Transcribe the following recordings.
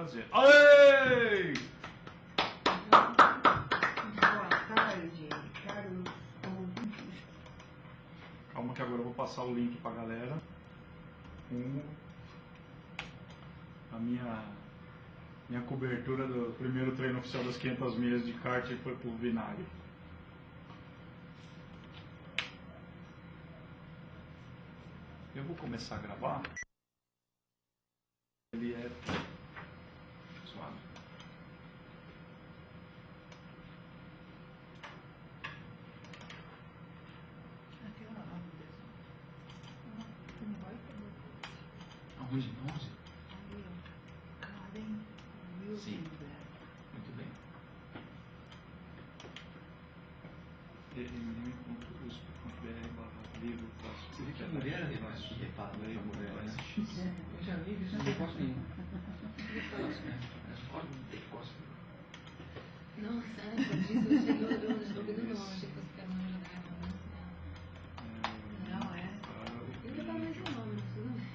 prazer. Aê! Boa tarde, caros ouvintes. Calma que agora eu vou passar o link pra galera. A minha cobertura do primeiro treino oficial das 500 milhas de kart foi pro Vinari. Eu vou começar a gravar. Ele é suave. Aonde? Sim. Muito bem. Livro, você vê que a mulher é mais sujetada, né? A mulher é eu já vi isso, não tem gosto nenhum. Não tem gosto. Nossa, eu cheguei ouvindo não, achei que você quer me ajudar. Não é? Eu já tava mencionando, mas tudo bem.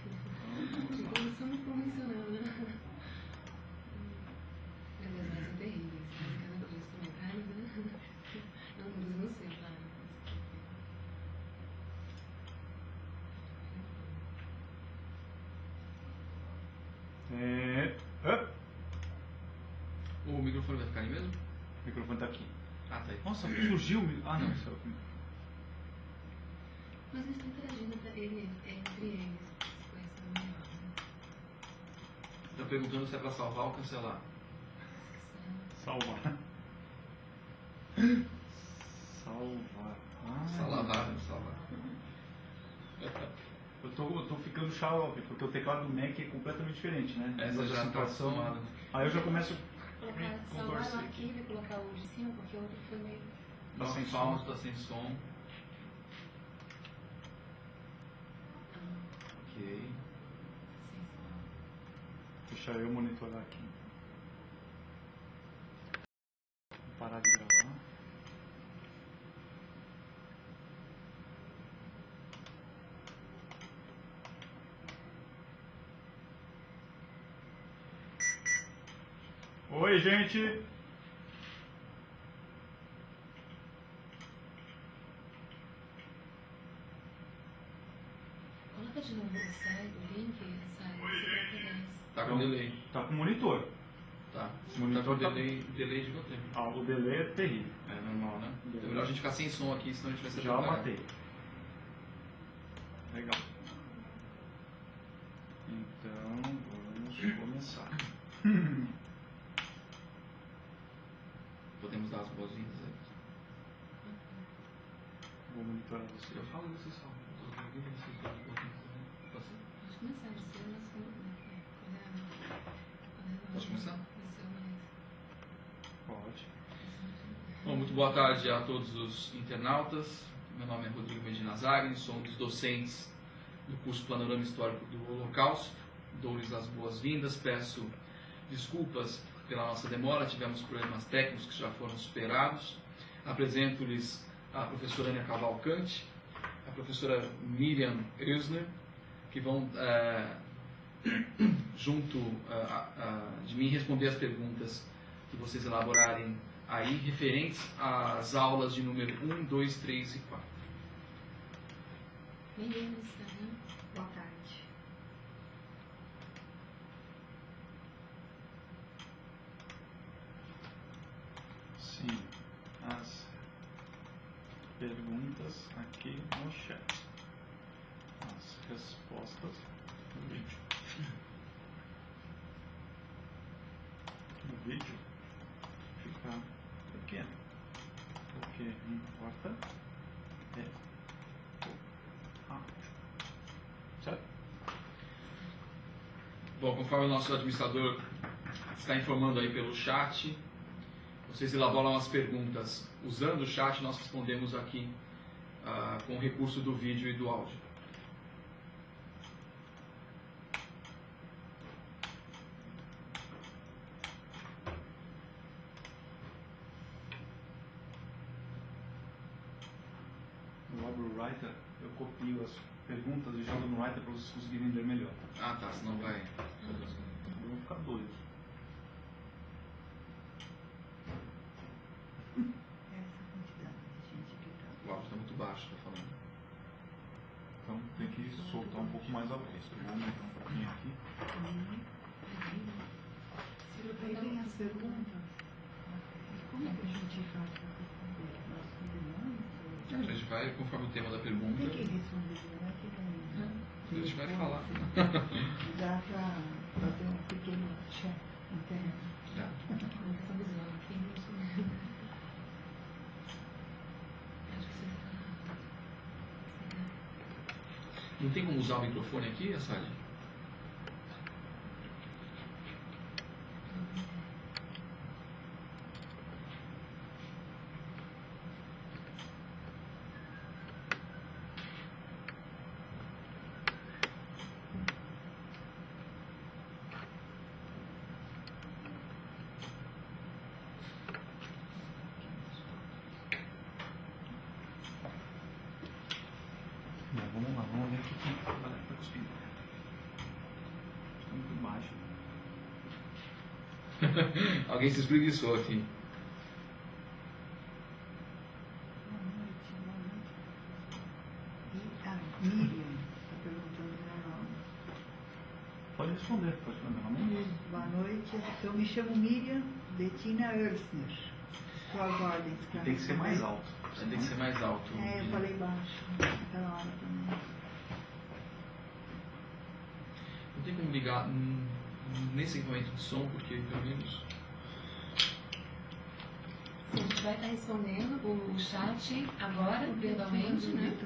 De começamos por mencionando, né? Meu Deus, mas são terríveis. Cada coisa dos comentários, né? Não sei, claro. O microfone vai ficar aí mesmo? O microfone tá aqui. Ah, tá aí. Nossa, surgiu o microfone. Ah, não, isso é o Mas eles estão interagindo entre eles. Foi isso melhor, né? Tá perguntando se é pra salvar ou cancelar. Salvar. Salvar. Salvar. Eu tô ficando xarope, porque o teclado do Mac é completamente diferente, né? Essa já tá acostumada. Aí eu já começo Colocar, a salvar contorcer o aqui. arquivo e colocar o de cima, porque o outro foi meio... Tá sem som, som. tá sem som. Ok. Sem som. Deixa eu monitorar aqui. Vou parar de gravar. Oi, gente! Coloca de novo o link, sai, você coloca 10. Tá com delay. Tá com monitor. Tá. O monitor Tá com tá- delay de quanto tempo? Ah, o delay é terrível. É normal, né? Então é melhor a gente ficar sem som aqui, senão a gente vai ser Já atrapalhado. matei. Legal. Então, vamos começar. Podemos dar as boas-vindas aí. Vou monitorar você. Eu falo vocês falam. Eu tô ouvindo vocês darem boas-vindas também. Posso? Pode começar, de ser, mas Pode começar? Pode. Bom, muito boa tarde a todos os internautas. Meu nome é Rodrigo Medina Zagni, sou um dos docentes do curso Panorama Histórico do Holocausto. Dou-lhes as boas-vindas, peço desculpas pela nossa demora, tivemos problemas técnicos que já foram superados. Apresento-lhes a professora Ana Cavalcante, a professora Miriam Eusner, que vão, junto de mim, responder as perguntas que vocês elaborarem aí, referentes às aulas de número 1, 2, 3 e 4. Meninas, né? Boa tarde. Sim, as perguntas aqui no chat. As respostas no vídeo. O vídeo fica pequeno. O que importa é o áudio. Certo? Bom, conforme o nosso administrador está informando aí pelo chat, vocês elaboram as perguntas usando o chat, nós respondemos aqui com o recurso do vídeo e do áudio. No abro o Writer, eu copio as perguntas e jogo no Writer para vocês conseguirem ler melhor. Ah tá, senão vai... Eu vou ficar doido. voltar um pouco mais ao texto. Eu vou aumentar um pouquinho aqui. Aí vem as perguntas. Como é que a gente faz para responder? Nós combinamos? A gente vai, conforme o tema da Não pergunta, tem quem responder, não é que nem... a gente vai falar. Dá para fazer um pequeno check interno. Já. Comunicação visual aqui. Acho que você Não tem como usar o microfone aqui, Assad? Bom, vamos lá, vamos ver o que a galera está cuspindo. Está muito baixo. Alguém se espreguiçou aqui. Boa noite, boa noite. Miriam está perguntando meu nome. Pode responder meu nome. Boa noite, eu me chamo Miriam Bettina Ersner. Estou aguardem. Tem que ser mais alto. Tem que ser mais alto. É, eu falei baixo naquela hora também. Não tem como ligar nesse equipamento de som, porque pelo menos. a gente vai estar respondendo o chat agora, verbalmente, né?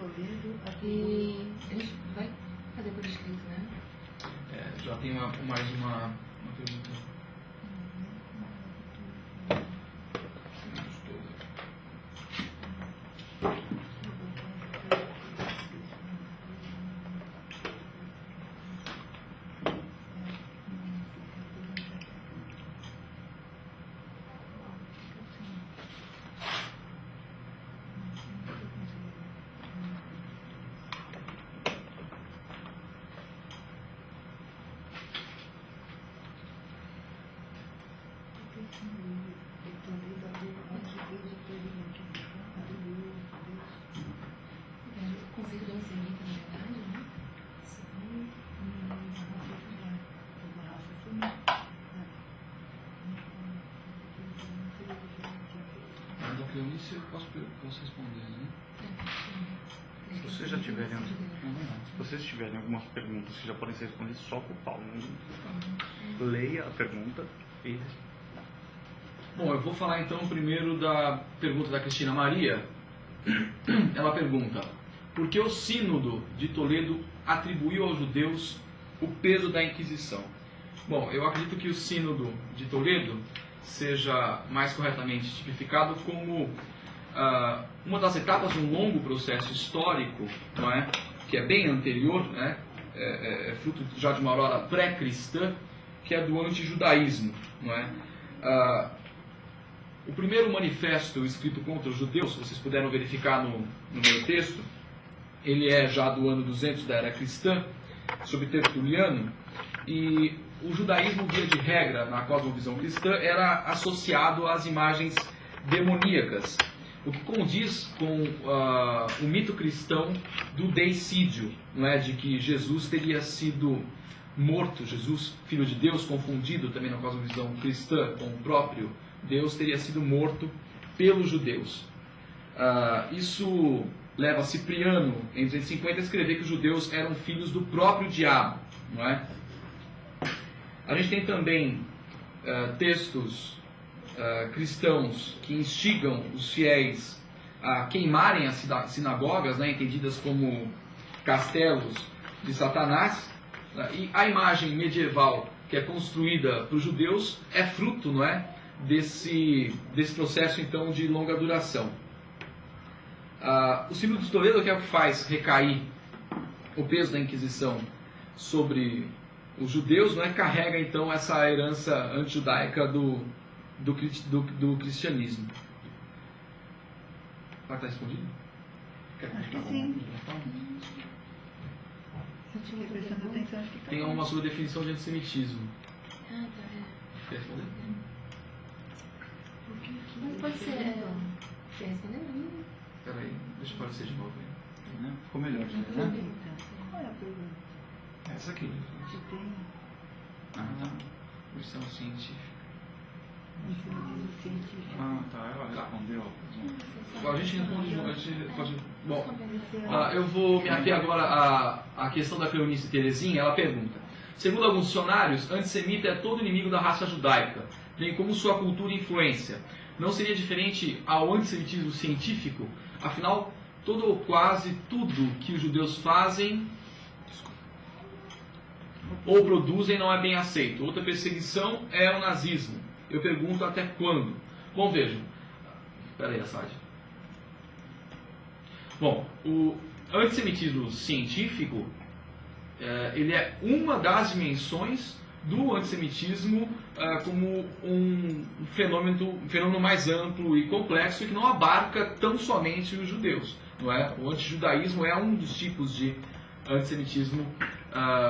E a gente vai fazer por escrito, né? Já tem mais uma pergunta. O conceito do ensinamento, na verdade, né? Mas a Cleonice eu posso responder, né? Se vocês já tiverem, se vocês tiverem algumas perguntas que já podem ser respondidas só por Paulo, leia a pergunta e Bom, eu vou falar então primeiro da pergunta da Cristina Maria. Ela pergunta: por que o Sínodo de Toledo atribuiu aos judeus o peso da Inquisição? Bom, eu acredito que o Sínodo de Toledo seja mais corretamente tipificado como uma das etapas de um longo processo histórico, não é? Que é bem anterior, né? É fruto já de uma aurora pré-cristã, que é do antijudaísmo, não é? O primeiro manifesto escrito contra os judeus, vocês puderam verificar no meu texto, ele é já do ano 200 da era cristã, sob Tertuliano, e o judaísmo, via de regra, na cosmovisão cristã, era associado às imagens demoníacas, o que condiz com o mito cristão do deicídio, não é? De que Jesus teria sido morto, Jesus, filho de Deus, confundido também na cosmovisão cristã com o próprio Deus, teria sido morto pelos judeus. Isso leva Cipriano, em 250, a escrever que os judeus eram filhos do próprio diabo, não é? A gente tem também textos cristãos que instigam os fiéis a queimarem as sinagogas, né, entendidas como castelos de Satanás, e a imagem medieval que é construída para os judeus é fruto, não é, desse processo então de longa duração. O Sínodo de Toledo, que é o que faz recair o peso da Inquisição sobre os judeus, não é, carrega então essa herança antijudaica do cristianismo. Vai estar respondido? Acho que sim. Eu fiquei prestando atenção, acho que tá Tem bom. uma sobre a definição de antissemitismo. Ah, tá. Quer responder? Mas pode ser. Você respondeu? Espera aí, deixa eu aparecer de novo aí. ficou melhor. Então, é a pergunta? Essa aqui. Se tem Versão científica. ensino científico. Tá, ela respondeu. A gente responde junto, a gente pode... Bom, eu vou me ater agora à questão da Cleonice Terezinha. Ela pergunta: segundo alguns dicionários, antissemita é todo inimigo da raça judaica, bem como sua cultura e influência. Não seria diferente ao antissemitismo científico? Afinal, todo ou quase tudo que os judeus fazem ou produzem não é bem aceito. Outra perseguição é o nazismo. Eu pergunto, até quando? Bom, vejam. Espera aí, Assad. Bom, o antissemitismo científico, ele é uma das dimensões do antissemitismo como um fenômeno mais amplo e complexo e que não abarca tão somente os judeus. Não é? O antijudaísmo é um dos tipos de antissemitismo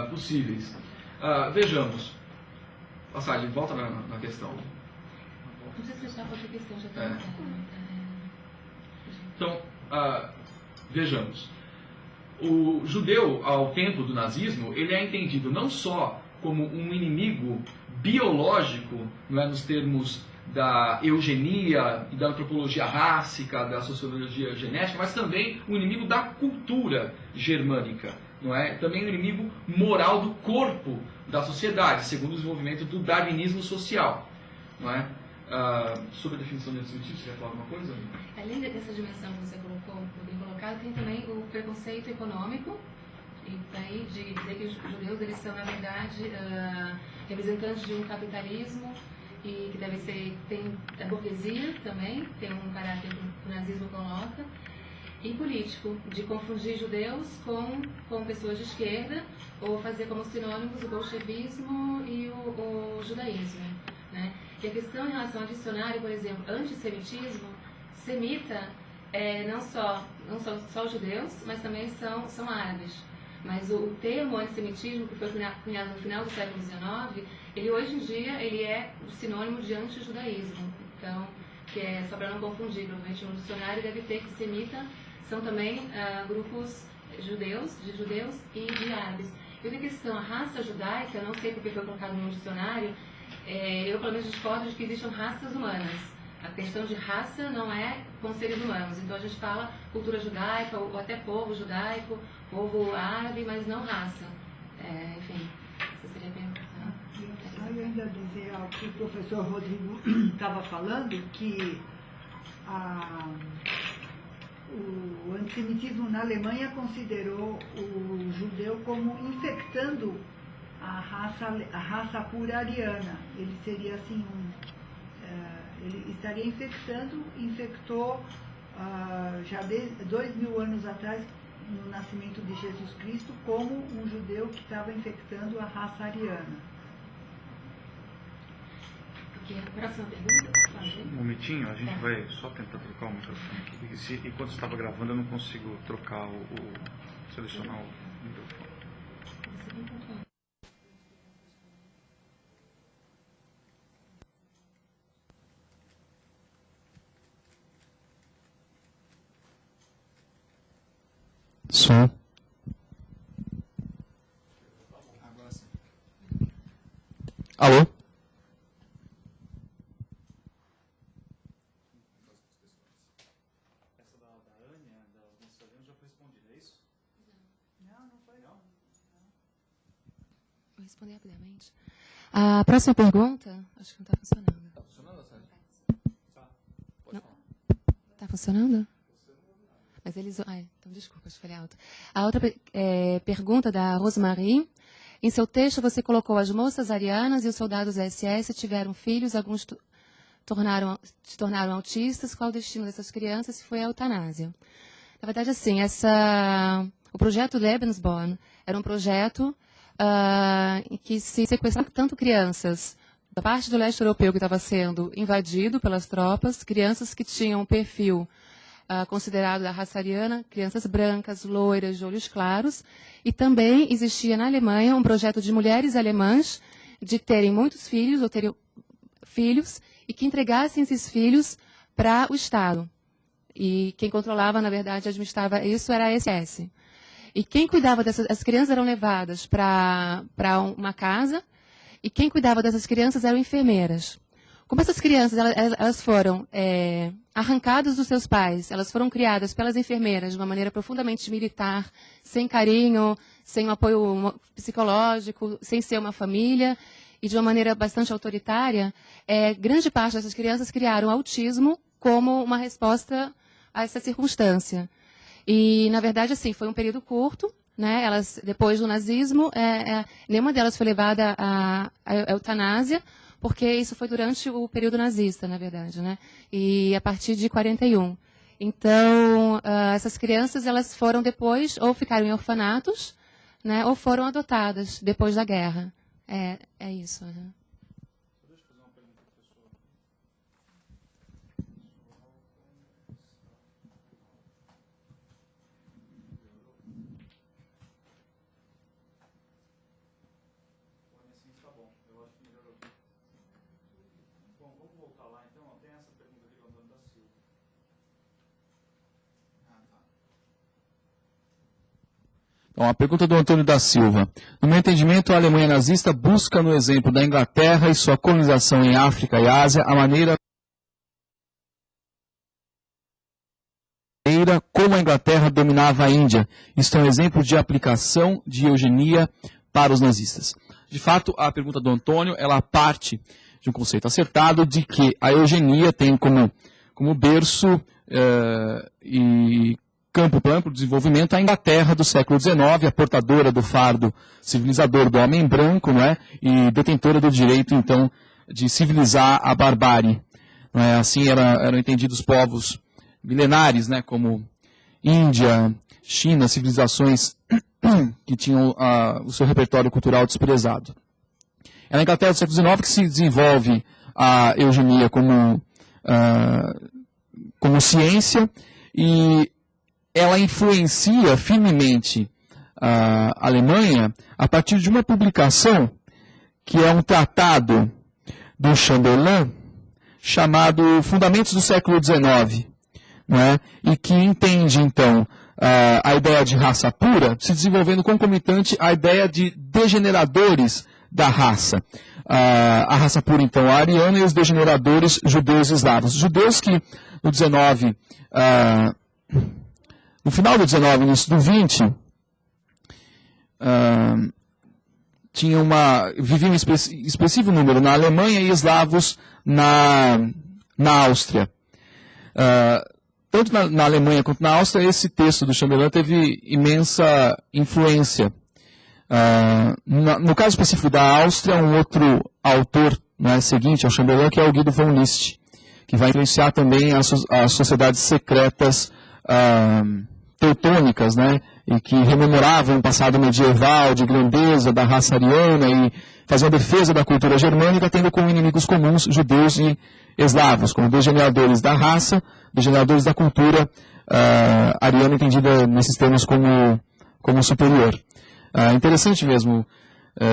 possíveis. Vejamos. Assad, volta na questão. Não precisa fechar com outra questão, já está. Então, vejamos. O judeu, ao tempo do nazismo, ele é entendido não só como um inimigo biológico, não é, nos termos da eugenia e da antropologia rássica, da sociologia genética, mas também um inimigo da cultura germânica, não é? Também um inimigo moral do corpo da sociedade, segundo o desenvolvimento do darwinismo social, não é? Sobre a definição de antissemitismo, você quer falar alguma coisa? Além dessa dimensão que você colocou, bem colocado, tem também o preconceito econômico, e daí de dizer que os judeus eles são, na verdade, representantes de um capitalismo e que deve ser, tem a burguesia também, tem um caráter que o nazismo coloca, e político, de confundir judeus com pessoas de esquerda, ou fazer como sinônimos o bolchevismo e o judaísmo, né? E a questão em relação ao dicionário, por exemplo, antissemitismo, semita não só os judeus, mas também são árabes. Mas o termo antissemitismo, que foi cunhado no final do século XIX, ele hoje em dia ele é o sinônimo de antijudaísmo. Então, que é só para não confundir, provavelmente no dicionário deve ter que semita são também grupos judeus e de árabes. E outra questão, a raça judaica, não sei porque foi colocado no dicionário, eu pelo menos discordo de que existam raças humanas. A questão de raça não é com seres humanos. Então a gente fala cultura judaica, ou até povo judaico, povo árabe, mas não raça. Enfim, você seria bem... Eu ainda dizer ao que o professor Rodrigo estava falando, que o antissemitismo na Alemanha considerou o judeu como infectando a raça pura ariana. Ele seria assim ele estaria infectou já 2000 anos atrás, no nascimento de Jesus Cristo, como um judeu que estava infectando a raça ariana. Próxima pergunta? Um momentinho, a gente vai só tentar trocar o microfone aqui. Enquanto estava gravando, eu não consigo trocar selecionar o microfone. Som. Agora sim. Alô? Essa da Ania, da Gonçalves, já foi respondida, é isso? Não foi não. Vou responder rapidamente. A próxima pergunta, acho que não está funcionando. Está funcionando, Sérgio? Tá. Pode falar. Está funcionando? Mas eles... então desculpa, acho que falei alto. A outra pergunta da Rosemarie. Em seu texto você colocou as moças arianas e os soldados SS tiveram filhos, alguns se tornaram autistas. Qual o destino dessas crianças? Se foi a eutanásia. Na verdade, assim, o projeto Lebensborn era um projeto em que se sequestraram tanto crianças da parte do leste europeu que estava sendo invadido pelas tropas, crianças que tinham um perfil considerado da raça ariana, crianças brancas, loiras, de olhos claros, e também existia na Alemanha um projeto de mulheres alemãs de terem muitos filhos, ou terem filhos, e que entregassem esses filhos para o Estado. E quem controlava, na verdade, administrava isso era a SS. E quem cuidava dessas... As crianças eram levadas para uma casa, e quem cuidava dessas crianças eram enfermeiras. Como essas crianças elas foram arrancadas dos seus pais, elas foram criadas pelas enfermeiras de uma maneira profundamente militar, sem carinho, sem um apoio psicológico, sem ser uma família, e de uma maneira bastante autoritária, grande parte dessas crianças criaram autismo como uma resposta a essa circunstância. E, na verdade, assim, foi um período curto, né? Elas, depois do nazismo, nenhuma delas foi levada à eutanásia, porque isso foi durante o período nazista, na verdade, né? E a partir de 41. Então, essas crianças, elas foram depois, ou ficaram em orfanatos, né? Ou foram adotadas depois da guerra. É isso. Uhum. Então, a pergunta do Antônio da Silva. No meu entendimento, a Alemanha nazista busca, no exemplo da Inglaterra e sua colonização em África e Ásia, a maneira como a Inglaterra dominava a Índia. Isto é um exemplo de aplicação de eugenia para os nazistas. De fato, a pergunta do Antônio, ela parte de um conceito acertado de que a eugenia tem como berço e campo plano para o desenvolvimento a Inglaterra do século XIX, a portadora do fardo civilizador do homem branco, não é? E detentora do direito, então, de civilizar a barbárie. Não é? Assim eram entendidos povos milenares, né? Como Índia, China, civilizações que tinham o seu repertório cultural desprezado. É na Inglaterra do século XIX que se desenvolve a eugenia como ciência, e ela influencia firmemente a Alemanha a partir de uma publicação que é um tratado do Chamberlain chamado Fundamentos do século XIX, não é? E que entende, então, a ideia de raça pura se desenvolvendo concomitante à ideia de degeneradores da raça. A raça pura, então, a ariana, e os degeneradores judeus e eslavos. Judeus que no 19... no final do 19, início do 20, viviam um expressivo número na Alemanha e eslavos na Áustria. Tanto na Alemanha quanto na Áustria, esse texto do Chamberlain teve imensa influência. No caso específico da Áustria, um outro autor, né, seguinte ao Chamberlain, que é o Guido von List, que vai influenciar também as sociedades secretas teutônicas, né, e que rememoravam o passado medieval de grandeza da raça ariana e faziam defesa da cultura germânica, tendo como inimigos comuns judeus e eslavos, como degeneradores da raça, degeneradores da cultura ariana, entendida nesses termos como superior. Interessante mesmo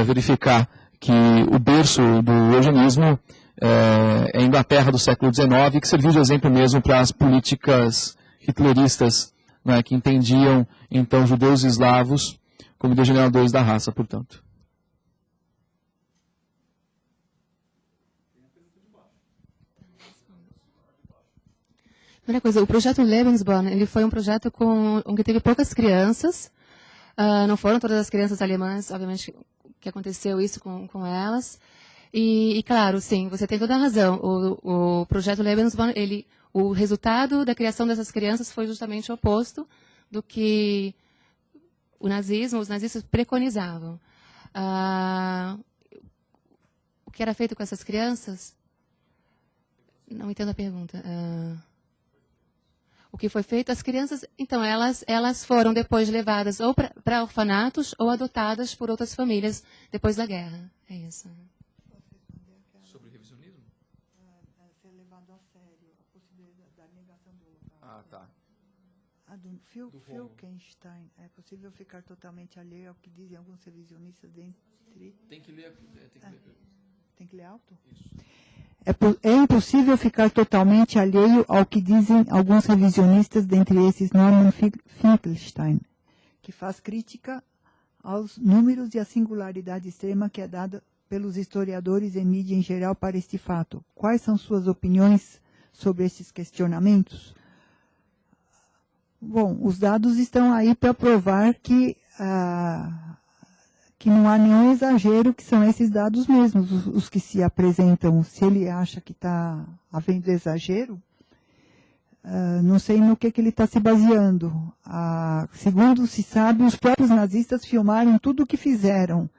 verificar que o berço do eugenismo é a Inglaterra do século XIX, que serviu de exemplo mesmo para as políticas hitleristas, né, que entendiam, então, judeus e eslavos como degeneradores da raça, portanto. Primeira coisa, o projeto Lebensborn, ele foi um projeto onde teve poucas crianças, não foram todas as crianças alemãs, obviamente, que aconteceu isso com elas. E, claro, sim, você tem toda a razão. O projeto Lebensborn, o resultado da criação dessas crianças foi justamente o oposto do que os nazistas preconizavam. O que era feito com essas crianças? Não entendo a pergunta. O que foi feito? As crianças, então, elas foram depois levadas ou para orfanatos ou adotadas por outras famílias depois da guerra. É isso. Sobre revisionismo? Ser levado a sério, a possibilidade da negação do Holocausto. Tá. A do Filkenstein, é possível ficar totalmente alheio ao que dizem alguns revisionistas dentre... Tem que ler. Tem que ler alto? Isso. É impossível ficar totalmente alheio ao que dizem alguns revisionistas, dentre esses Norman Finkelstein, que faz crítica aos números e à singularidade extrema que é dada pelos historiadores e mídia em geral para este fato. Quais são suas opiniões sobre esses questionamentos? Bom, os dados estão aí para provar que não há nenhum exagero, que são esses dados mesmos, os que se apresentam. Se ele acha que está havendo exagero, não sei no que ele está se baseando. Segundo se sabe, os próprios nazistas filmaram tudo o que fizeram.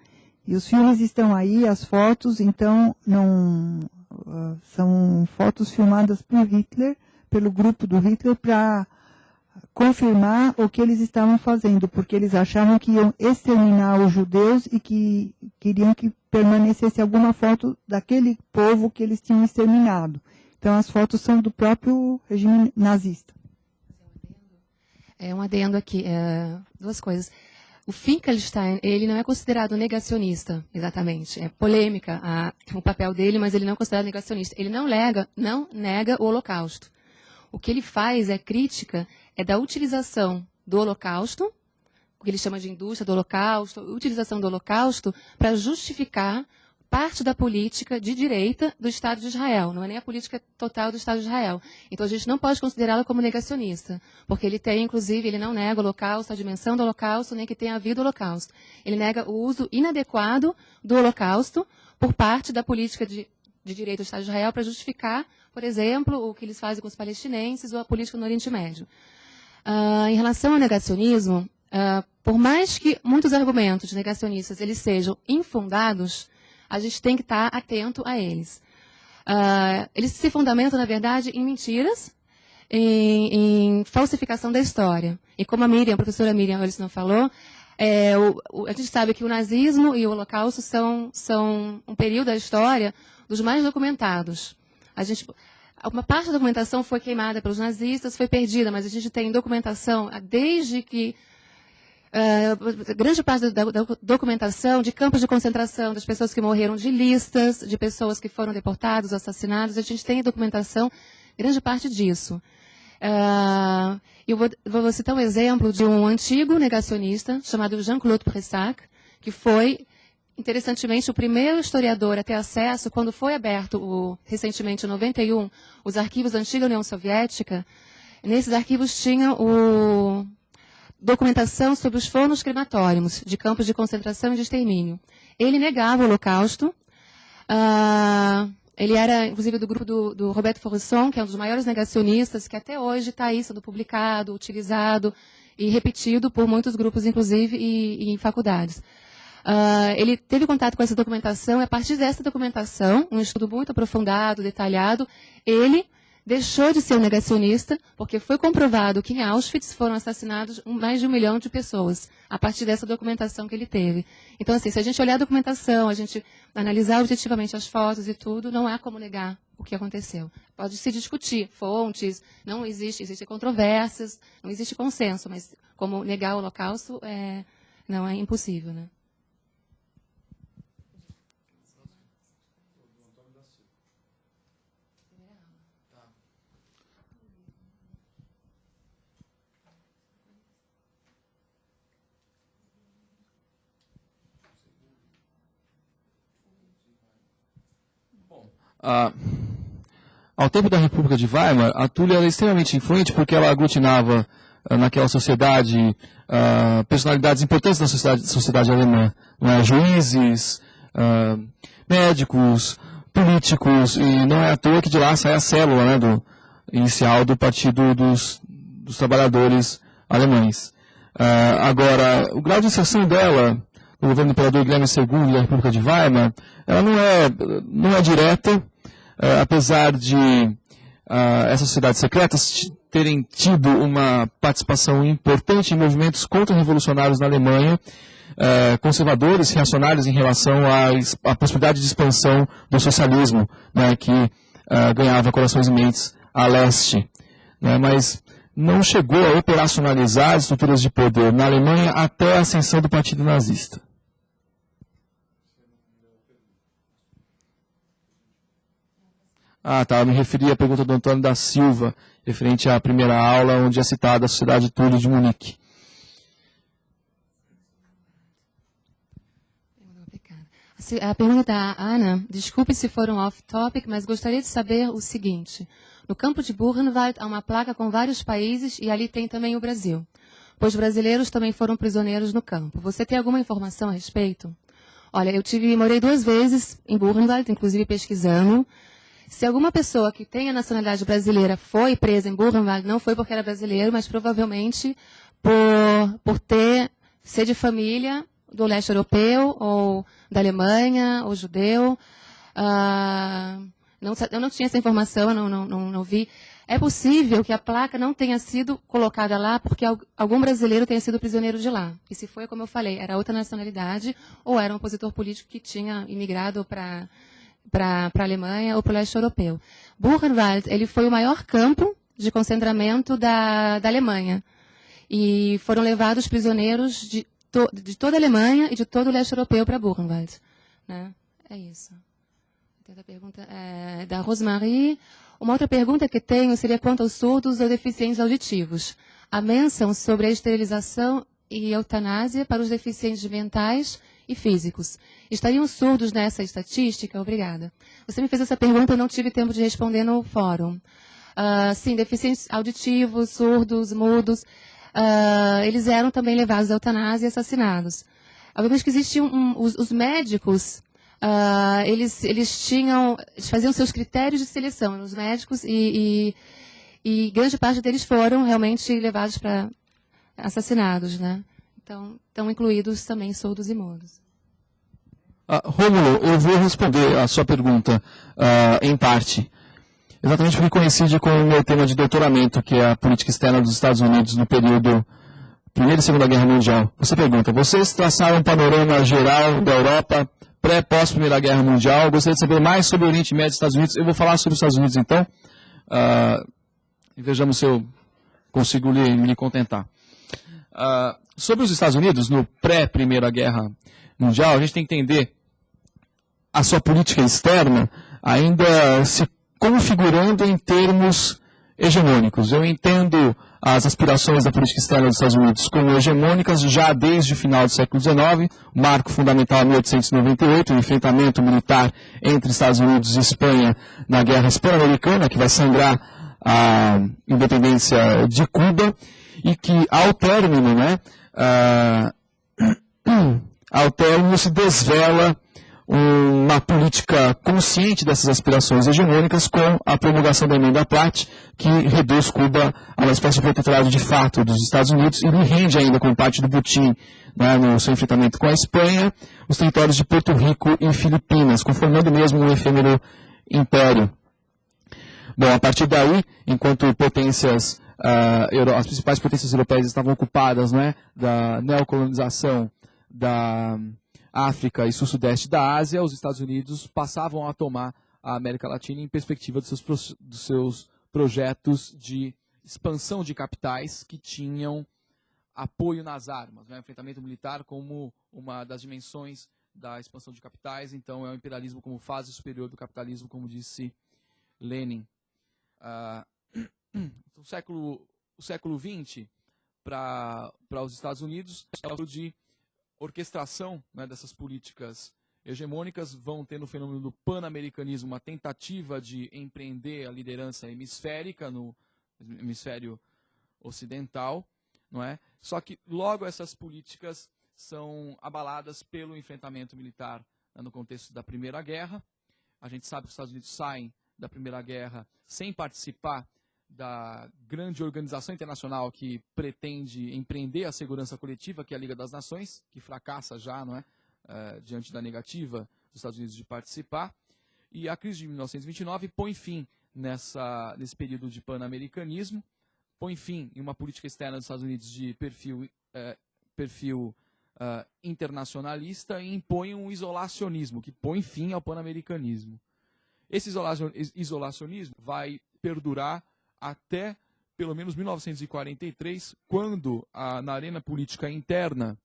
E os filmes estão aí, as fotos, então são fotos filmadas por Hitler, pelo grupo do Hitler, para confirmar o que eles estavam fazendo, porque eles achavam que iam exterminar os judeus e que queriam que permanecesse alguma foto daquele povo que eles tinham exterminado. Então, as fotos são do próprio regime nazista. Um adendo aqui, duas coisas. O Finkelstein, ele não é considerado negacionista, exatamente. É polêmica o papel dele, mas ele não é considerado negacionista. Ele não nega o Holocausto. O que ele faz crítica da utilização do Holocausto, o que ele chama de indústria do Holocausto, utilização do Holocausto para justificar parte da política de direita do Estado de Israel. Não é nem a política total do Estado de Israel. Então, a gente não pode considerá-lo como negacionista, porque ele tem, inclusive, ele não nega o Holocausto, a dimensão do Holocausto, nem que tenha havido Holocausto. Ele nega o uso inadequado do Holocausto por parte da política de direita do Estado de Israel para justificar, por exemplo, o que eles fazem com os palestinenses ou a política no Oriente Médio. Em relação ao negacionismo, por mais que muitos argumentos negacionistas eles sejam infundados, a gente tem que estar atento a eles. Eles se fundamentam, na verdade, em mentiras, em falsificação da história. E como a professora Miriam Ellison falou, a gente sabe que o nazismo e o Holocausto são um período da história dos mais documentados. Uma parte da documentação foi queimada pelos nazistas, foi perdida, mas a gente tem documentação desde que grande parte da documentação de campos de concentração, das pessoas que morreram, de listas, de pessoas que foram deportadas, assassinadas, a gente tem documentação, grande parte disso. Eu vou citar um exemplo de um antigo negacionista chamado Jean-Claude Pressac, que foi, interessantemente, o primeiro historiador a ter acesso, quando foi aberto recentemente, em 91, os arquivos da antiga União Soviética. Nesses arquivos tinha documentação sobre os fornos crematórios de campos de concentração e de extermínio. Ele negava o Holocausto. Ele era, inclusive, do grupo do Roberto Faurisson, que é um dos maiores negacionistas, que até hoje está aí sendo publicado, utilizado e repetido por muitos grupos, inclusive, e em faculdades. Ele teve contato com essa documentação, e a partir dessa documentação, um estudo muito aprofundado, detalhado, ele deixou de ser um negacionista, porque foi comprovado que em Auschwitz foram assassinados mais de 1 milhão de pessoas, a partir dessa documentação que ele teve. Então, assim, se a gente olhar a documentação, a gente analisar objetivamente as fotos e tudo, não há como negar o que aconteceu. Pode se discutir fontes, existem controvérsias, não existe consenso, mas como negar o Holocausto não é impossível, né? Ao tempo da República de Weimar, a Túlia era extremamente influente porque ela aglutinava naquela sociedade personalidades importantes da sociedade alemã, né? Juízes, médicos, políticos, e não é à toa que de lá sai a célula, né, inicial do Partido dos Trabalhadores Alemães. Agora, o grau de inserção dela no governo do imperador Guilherme II e da República de Weimar, ela não é direta, apesar de essas sociedades secretas terem tido uma participação importante em movimentos contra-revolucionários na Alemanha, conservadores, reacionários em relação à possibilidade de expansão do socialismo, né, que ganhava corações e mentes a leste. Né, mas não chegou a operacionalizar as estruturas de poder na Alemanha até a ascensão do Partido Nazista. Eu me referi à pergunta do Antônio da Silva, referente à primeira aula, onde é citada a Sociedade Túlio de Munique. A pergunta da Ana, desculpe se for um off-topic, mas gostaria de saber o seguinte. No campo de Buchenwald há uma placa com vários países e ali tem também o Brasil, pois brasileiros também foram prisioneiros no campo. Você tem alguma informação a respeito? Olha, morei 2 vezes em Buchenwald, inclusive pesquisando. Se alguma pessoa que tem a nacionalidade brasileira foi presa em Buchenwald, não foi porque era brasileiro, mas provavelmente por ser de família do leste europeu, ou da Alemanha, ou judeu. Eu não tinha essa informação, não vi. É possível que a placa não tenha sido colocada lá porque algum brasileiro tenha sido prisioneiro de lá. E se foi, como eu falei, era outra nacionalidade, ou era um opositor político que tinha imigrado para a Alemanha ou para o leste europeu. Buchenwald, ele foi o maior campo de concentramento da Alemanha. E foram levados prisioneiros de toda a Alemanha e de todo o leste europeu para Buchenwald. Né? É isso. A pergunta da Rosemarie. Uma outra pergunta que tenho seria quanto aos surdos ou deficientes auditivos. A menção sobre a esterilização e eutanásia para os deficientes mentais e físicos. Estariam surdos nessa estatística? Obrigada. Você me fez essa pergunta, eu não tive tempo de responder no fórum. Sim, deficientes auditivos, surdos, mudos, eles eram também levados à eutanásia e assassinados. Obviamente que existiam os médicos, eles faziam seus critérios de seleção, os médicos, e grande parte deles foram realmente levados para assassinados, né? Então, estão incluídos também surdos e mudos. Rômulo, eu vou responder a sua pergunta em parte. Exatamente porque coincide com o meu tema de doutoramento, que é a política externa dos Estados Unidos no período Primeira e Segunda Guerra Mundial. Você pergunta, vocês traçaram um panorama geral da Europa pré- e pós-Primeira Guerra Mundial. Eu gostaria de saber mais sobre o Oriente Médio e Estados Unidos. Eu vou falar sobre os Estados Unidos, então. E vejamos se eu consigo lhe contentar. Sobre os Estados Unidos, no pré-Primeira Guerra Mundial, a gente tem que entender a sua política externa ainda se configurando em termos hegemônicos. Eu entendo as aspirações da política externa dos Estados Unidos como hegemônicas já desde o final do século XIX, o marco fundamental 1898, o enfrentamento militar entre Estados Unidos e Espanha na Guerra Hispano-Americana, que vai sangrar a independência de Cuba, e que ao término, ao término se desvela uma política consciente dessas aspirações hegemônicas com a promulgação da Emenda Platt, que reduz Cuba a uma espécie de protetorado de fato dos Estados Unidos e lhe rende ainda, como parte do butim, no seu enfrentamento com a Espanha, os territórios de Porto Rico e Filipinas, conformando mesmo um efêmero império. Bom, a partir daí, enquanto potências, as principais potências europeias estavam ocupadas da neocolonização da África e sul-sudeste da Ásia, os Estados Unidos passavam a tomar a América Latina em perspectiva dos seus projetos de expansão de capitais que tinham apoio nas armas. O enfrentamento militar como uma das dimensões da expansão de capitais, então é o imperialismo como fase superior do capitalismo, como disse Lenin. O século XX, para os Estados Unidos, é o de orquestração dessas políticas hegemônicas. Vão ter no fenômeno do pan-americanismo uma tentativa de empreender a liderança hemisférica no hemisfério ocidental, não é? Só que logo essas políticas são abaladas pelo enfrentamento militar no contexto da Primeira Guerra. A gente sabe que os Estados Unidos saem da Primeira Guerra sem participar da grande organização internacional que pretende empreender a segurança coletiva, que é a Liga das Nações, que fracassa já, diante da negativa dos Estados Unidos de participar. E a crise de 1929 põe fim nesse período de pan-americanismo, põe fim em uma política externa dos Estados Unidos de perfil internacionalista e impõe um isolacionismo, que põe fim ao pan-americanismo. Esse isolacionismo vai perdurar até pelo menos 1943, quando, na arena política interna,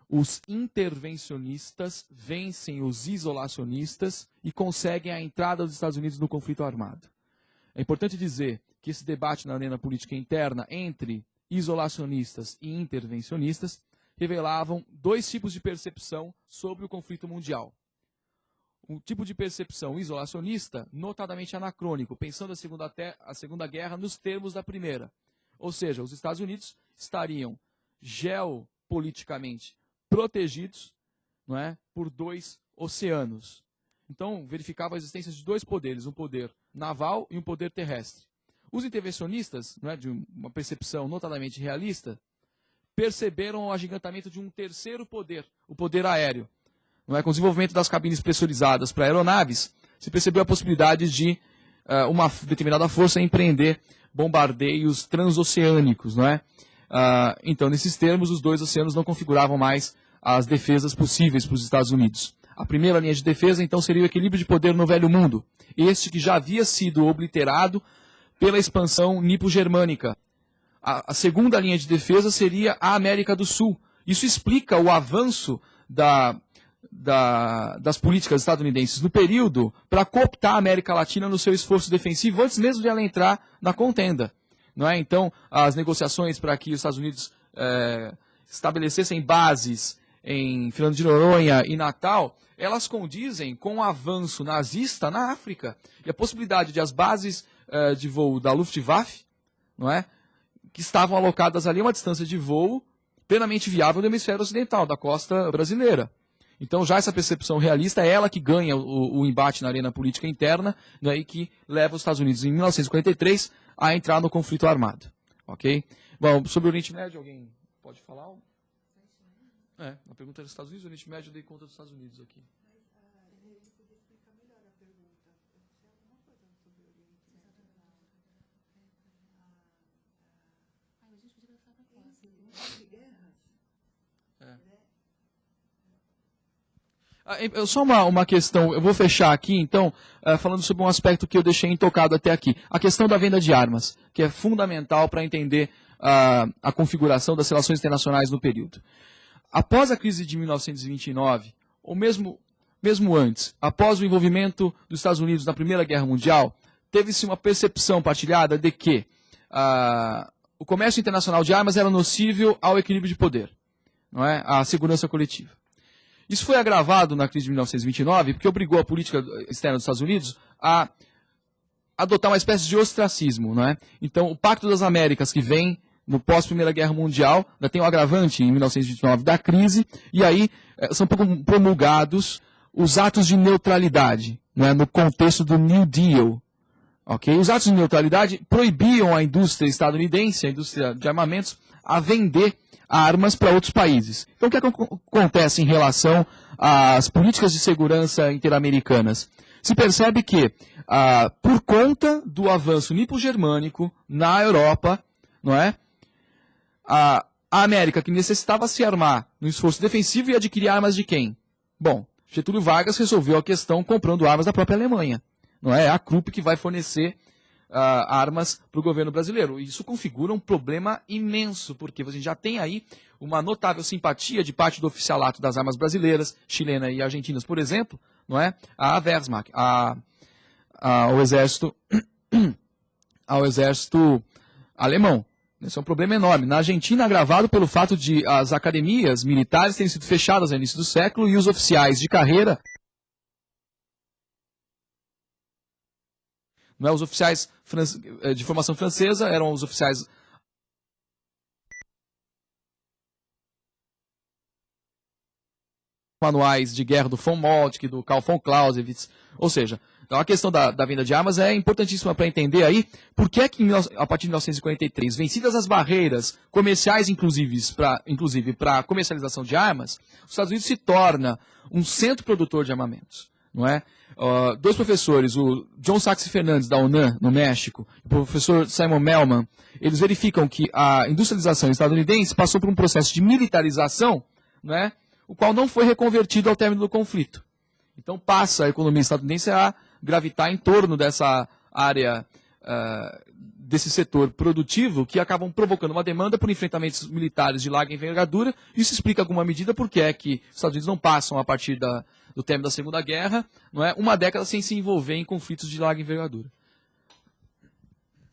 os intervencionistas vencem os isolacionistas e conseguem a entrada dos Estados Unidos no conflito armado. É importante dizer que esse debate na arena política interna entre isolacionistas e intervencionistas revelavam dois tipos de percepção sobre o conflito mundial. um tipo de percepção isolacionista, notadamente anacrônico, pensando a Segunda Guerra nos termos da Primeira. Ou seja, os Estados Unidos estariam geopoliticamente protegidos, não é, por 2 oceanos. Então, verificava a existência de 2 poderes, um poder naval e um poder terrestre. Os intervencionistas, não é, de uma percepção notadamente realista, perceberam o agigantamento de um terceiro poder, o poder aéreo. Não é? Com o desenvolvimento das cabines pressurizadas para aeronaves, se percebeu a possibilidade de uma determinada força empreender bombardeios transoceânicos. Não é? Então, nesses termos, os 2 oceanos não configuravam mais as defesas possíveis para os Estados Unidos. A primeira linha de defesa, então, seria o equilíbrio de poder no Velho Mundo, este que já havia sido obliterado pela expansão nipo-germânica. A segunda linha de defesa seria a América do Sul. Isso explica o avanço das políticas estadunidenses no período para cooptar a América Latina no seu esforço defensivo, antes mesmo de ela entrar na contenda. Não é? Então, as negociações para que os Estados Unidos estabelecessem bases em Fernando de Noronha e Natal, elas condizem com o avanço nazista na África. E a possibilidade de as bases de voo da Luftwaffe, não é, que estavam alocadas ali a uma distância de voo plenamente viável do hemisfério ocidental, da costa brasileira. Então, já essa percepção realista é ela que ganha o embate na arena política interna, né, e que leva os Estados Unidos, em 1943, a entrar no conflito armado. Ok? Bom, sobre o Oriente Médio, alguém pode falar? A pergunta era dos Estados Unidos, o Oriente Médio, eu dei conta dos Estados Unidos aqui. Só uma questão, eu vou fechar aqui, então, falando sobre um aspecto que eu deixei intocado até aqui. A questão da venda de armas, que é fundamental para entender a configuração das relações internacionais no período. Após a crise de 1929, ou mesmo antes, após o envolvimento dos Estados Unidos na Primeira Guerra Mundial, teve-se uma percepção partilhada de que o comércio internacional de armas era nocível ao equilíbrio de poder, não é? À segurança coletiva. Isso foi agravado na crise de 1929, porque obrigou a política externa dos Estados Unidos a adotar uma espécie de ostracismo, não é? Então, o Pacto das Américas, que vem no pós-Primeira Guerra Mundial, ainda tem um agravante em 1929 da crise, e aí são promulgados os atos de neutralidade, não é? No contexto do New Deal. Okay? Os atos de neutralidade proibiam a indústria estadunidense, a indústria de armamentos, a vender armas para outros países. Então, o que acontece em relação às políticas de segurança interamericanas? Se percebe que, por conta do avanço nipo-germânico na Europa, não é? A América, que necessitava se armar no esforço defensivo, e adquirir armas de quem? Bom, Getúlio Vargas resolveu a questão comprando armas da própria Alemanha. Não é? É a Krupp que vai fornecer armas para o governo brasileiro. Isso configura um problema imenso, porque você já tem aí uma notável simpatia de parte do oficialato das armas brasileiras, chilena e argentinas, por exemplo, não é? A Wehrmacht, ao exército alemão. Esse é um problema enorme. Na Argentina, agravado pelo fato de as academias militares terem sido fechadas no início do século e os oficiais de carreira, não é, os oficiais de formação francesa eram os oficiais manuais de guerra do von Moltke, do Karl von Clausewitz, ou seja, então a questão da venda de armas é importantíssima para entender aí por que a partir de 1943, vencidas as barreiras comerciais, inclusive para a comercialização de armas, os Estados Unidos se torna um centro produtor de armamentos, não é? 2 professores, o John Saxe Fernandes, da UNAM, no México, e o professor Simon Mellman, eles verificam que a industrialização estadunidense passou por um processo de militarização, né, o qual não foi reconvertido ao término do conflito. Então passa a economia estadunidense a gravitar em torno dessa área, desse setor produtivo, que acabam provocando uma demanda por enfrentamentos militares de larga envergadura. Isso explica em alguma medida por que é que os Estados Unidos não passam, a partir do término da Segunda Guerra, não é, uma década sem se envolver em conflitos de larga envergadura.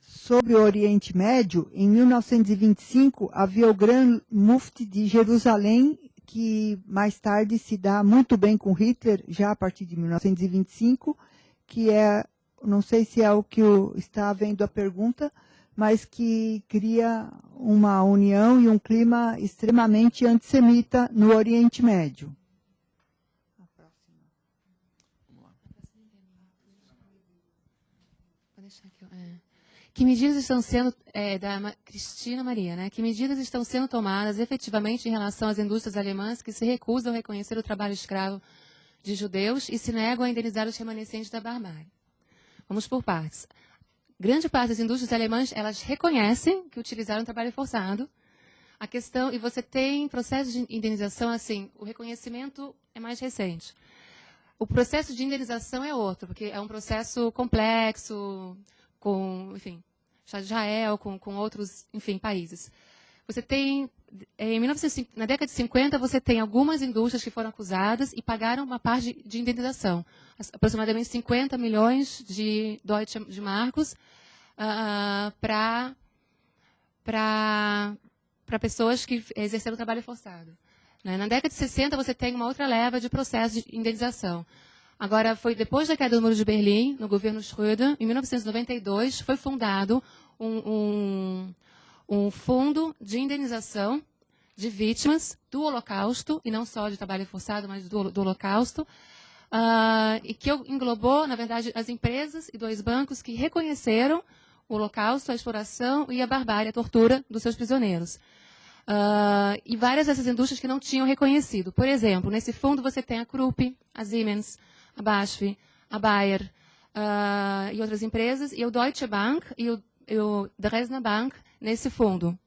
Sobre o Oriente Médio, em 1925, havia o Grande Mufti de Jerusalém, que mais tarde se dá muito bem com Hitler, já a partir de 1925, que é, não sei se é o que está vendo a pergunta, mas que cria uma união e um clima extremamente antissemita no Oriente Médio. Que medidas estão sendo, da Cristina Maria, né? Que medidas estão sendo tomadas efetivamente em relação às indústrias alemãs que se recusam a reconhecer o trabalho escravo de judeus e se negam a indenizar os remanescentes da barbárie? Vamos por partes. Grande parte das indústrias alemãs, elas reconhecem que utilizaram trabalho forçado. A questão, e você tem processos de indenização, assim, o reconhecimento é mais recente. O processo de indenização é outro, porque é um processo complexo, com, enfim, Israel, com outros, enfim, países. Você tem, na década de 50, você tem algumas indústrias que foram acusadas e pagaram uma parte de indenização, aproximadamente 50 milhões de Deutsche Marcos, para pessoas que exerceram trabalho forçado. Na década de 60, você tem uma outra leva de processos de indenização. Agora, foi depois da queda do Muro de Berlim, no governo Schröder, em 1992, foi fundado um fundo de indenização de vítimas do Holocausto, e não só de trabalho forçado, mas do Holocausto, e que englobou, na verdade, as empresas e 2 bancos que reconheceram o Holocausto, a exploração e a barbárie, a tortura dos seus prisioneiros. E várias dessas indústrias que não tinham reconhecido. Por exemplo, nesse fundo você tem a Krupp, a Siemens, a BASF, a Bayer e outras empresas, e o Deutsche Bank e o Dresdner Bank nesse fundo.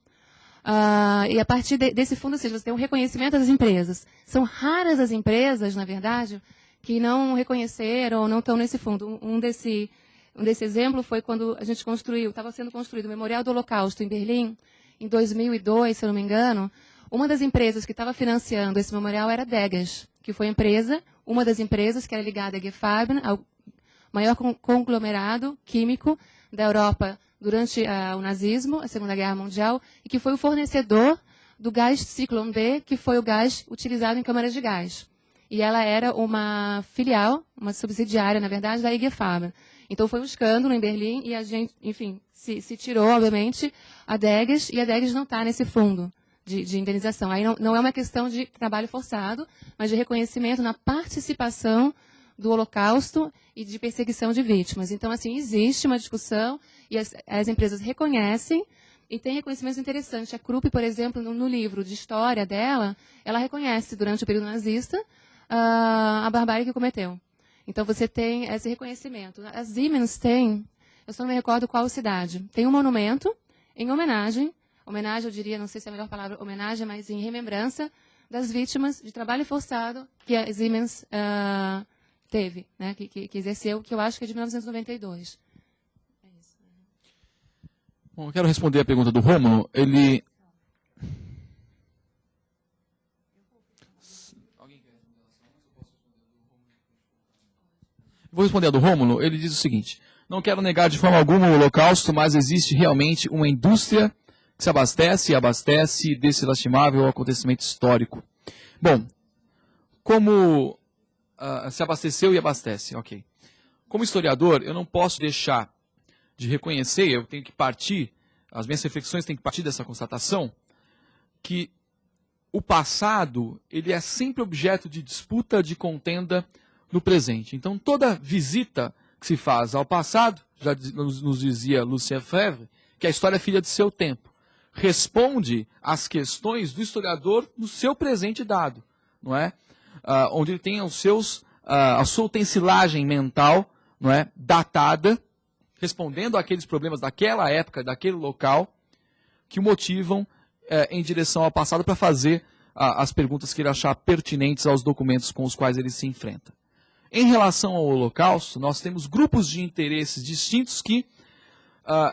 E a partir desse fundo, ou seja, você tem um reconhecimento das empresas. São raras as empresas, na verdade, que não reconheceram ou não estão nesse fundo. Um desse exemplo foi quando a gente estava sendo construído o Memorial do Holocausto em Berlim, em 2002, se eu não me engano. Uma das empresas que estava financiando esse memorial era a Degas, que foi uma das empresas que era ligada à Gfarben, ao maior conglomerado químico da Europa durante o nazismo, a Segunda Guerra Mundial, e que foi o fornecedor do gás Zyklon B, que foi o gás utilizado em câmaras de gás. E ela era uma filial, uma subsidiária, na verdade, da IG Farben. Então foi um escândalo em Berlim e a gente, enfim, se tirou, obviamente, a Degas, e a Degas não está nesse fundo de indenização. Aí não é uma questão de trabalho forçado, mas de reconhecimento na participação do Holocausto e de perseguição de vítimas. Então, assim, existe uma discussão e as empresas reconhecem e tem reconhecimentos interessantes. A Krupp, por exemplo, no livro de história dela, ela reconhece, durante o período nazista, a barbárie que cometeu. Então, você tem esse reconhecimento. A Siemens tem, eu só não me recordo qual cidade, tem um monumento em homenagem, eu diria, não sei se é a melhor palavra, homenagem, mas em remembrança das vítimas de trabalho forçado que a Siemens teve, né, que exerceu, que eu acho que é de 1992. É isso. Bom, eu quero responder a pergunta do Rômulo. Ele... Vou responder a do Rômulo. Ele diz o seguinte: não quero negar de forma alguma o Holocausto, mas existe realmente uma indústria que se abastece e abastece desse lastimável acontecimento histórico. Bom, como se abasteceu e abastece, ok. Como historiador, eu não posso deixar de reconhecer, eu tenho que partir, as minhas reflexões têm que partir dessa constatação, que o passado ele é sempre objeto de disputa, de contenda no presente. Então, toda visita que se faz ao passado, já nos dizia Lucien Febvre, que a história é filha de seu tempo, responde às questões do historiador no seu presente dado, não é? Onde ele tem a sua utensilagem mental, não é, datada, respondendo àqueles problemas daquela época, daquele local, que o motivam em direção ao passado para fazer as perguntas que ele achar pertinentes aos documentos com os quais ele se enfrenta. Em relação ao Holocausto, nós temos grupos de interesses distintos que